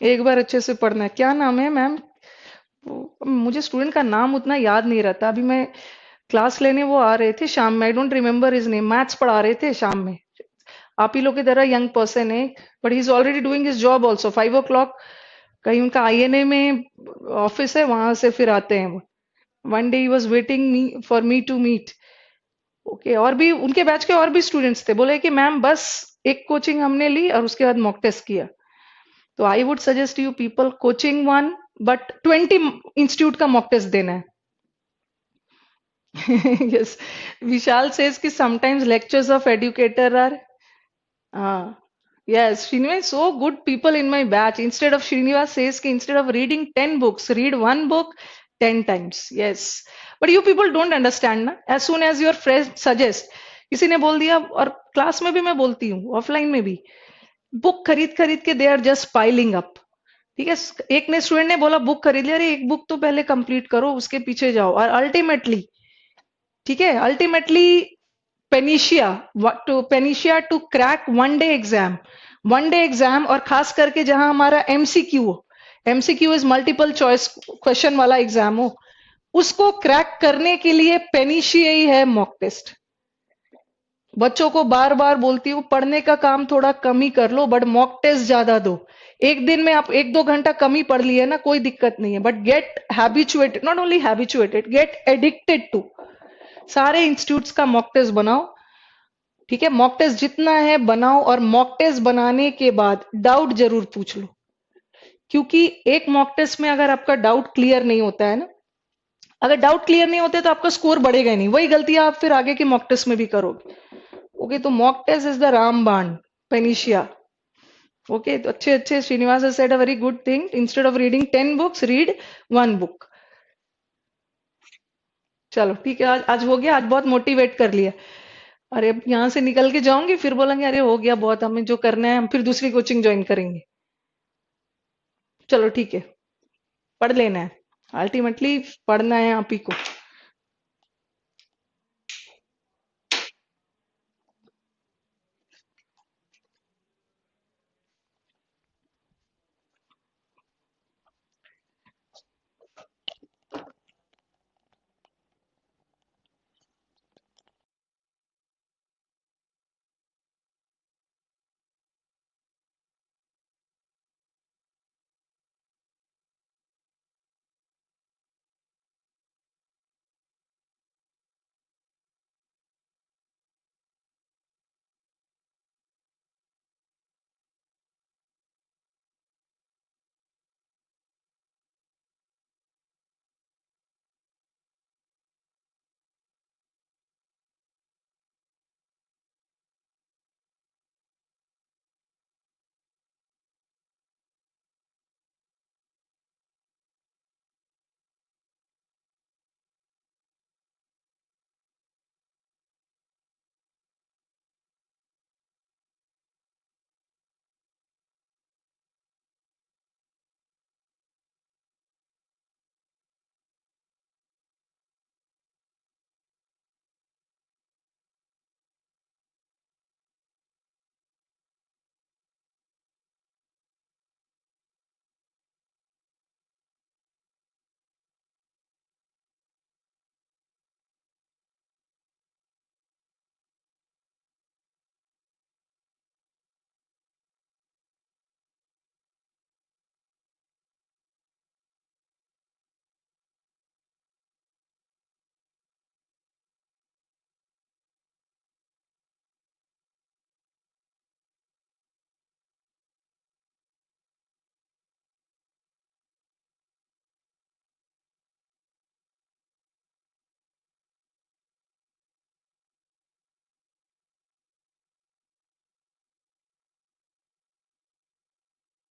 एक बार अच्छे से पढ़ना है। क्या नाम है मैम? मुझे स्टूडेंट का नाम उतना याद नहीं रहता, अभी मैं क्लास लेने वो आ रहे थे शाम में, I don't remember his name, maths पढ़ा रहे थे शाम में। आप ही लोग की तरह यंग पर्सन है, but he is already doing his job also, 5 o'clock कहीं उनका आईएनए में ऑफिस है, वहां से फिर आते हैं वो। One day he was waiting me for me to meet. Okay, और भी उनके बैच के और भी स्टूडेंट्स थे, बोले कि मैम बस एक कोचिंग हमने ली और उसके बाद मॉक टेस्ट किया। तो I would suggest you people, coaching one, but 20 institute का मॉक टेस्ट देना है। Yes, Vishal says कि sometimes lectures of educator are, yes, Srinivas, so good people in my batch. Instead of Srinivas says कि instead of reading 10 books, read one book 10 times. Yes, but you people don't understand ना. As soon as your friend suggest, किसी ने बोल दिया, और class में भी मैं बोलती हूँ, ऑफलाइन में भी, बुक खरीद खरीद के they are just piling up. ठीक है, एक ने स्टूडेंट ने बोला बुक खरीद लिया, अरे एक बुक तो पहले कंप्लीट करो, उसके पीछे जाओ, और अल्टीमेटली, ठीक है, ultimately panacea to crack 1 day exam, 1 day exam, और खास करके जहां हमारा एमसीक्यू हो, MCQ is multiple choice question वाला एग्जाम हो, उसको क्रैक करने के लिए पेनिशिया ही है मॉक टेस्ट। बच्चों को बार बार बोलती हूँ, पढ़ने का काम थोड़ा कम ही कर लो, बट मॉक टेस्ट ज्यादा दो। एक दिन में आप 1-2 घंटा कम ही पढ़ लिए ना, कोई दिक्कत नहीं है, but get habituated, not only habituated, get addicted to. सारे इंस्टीट्यूट्स का मॉक टेस्ट बनाओ। ठीक है, मॉक टेस्ट जितना है बनाओ, और मॉक टेस्ट बनाने के बाद डाउट जरूर पूछ लो, क्योंकि एक मॉक टेस्ट में अगर आपका डाउट क्लियर नहीं होता है ना, अगर डाउट क्लियर नहीं होते तो आपका स्कोर बढ़ेगा ही नहीं, वही गलतियां आप फिर आगे के मॉक टेस्ट में भी करोगे। ओके, तो मॉक टेस्ट इज द रामबाण, पेनिशिया। ओके, तो अच्छे अच्छे, Srinivas has said a very good thing, instead of reading 10 books, read one book. चलो ठीक है, आज आज हो गया, आज बहुत मोटिवेट कर लिया। अरे अब यहाँ से निकल के जाऊंगी फिर बोलेंगे अरे हो गया बहुत, हमें जो करना है हम फिर दूसरी कोचिंग ज्वाइन करेंगे। चलो ठीक है, पढ़ लेना है, अल्टीमेटली पढ़ना है आप ही को।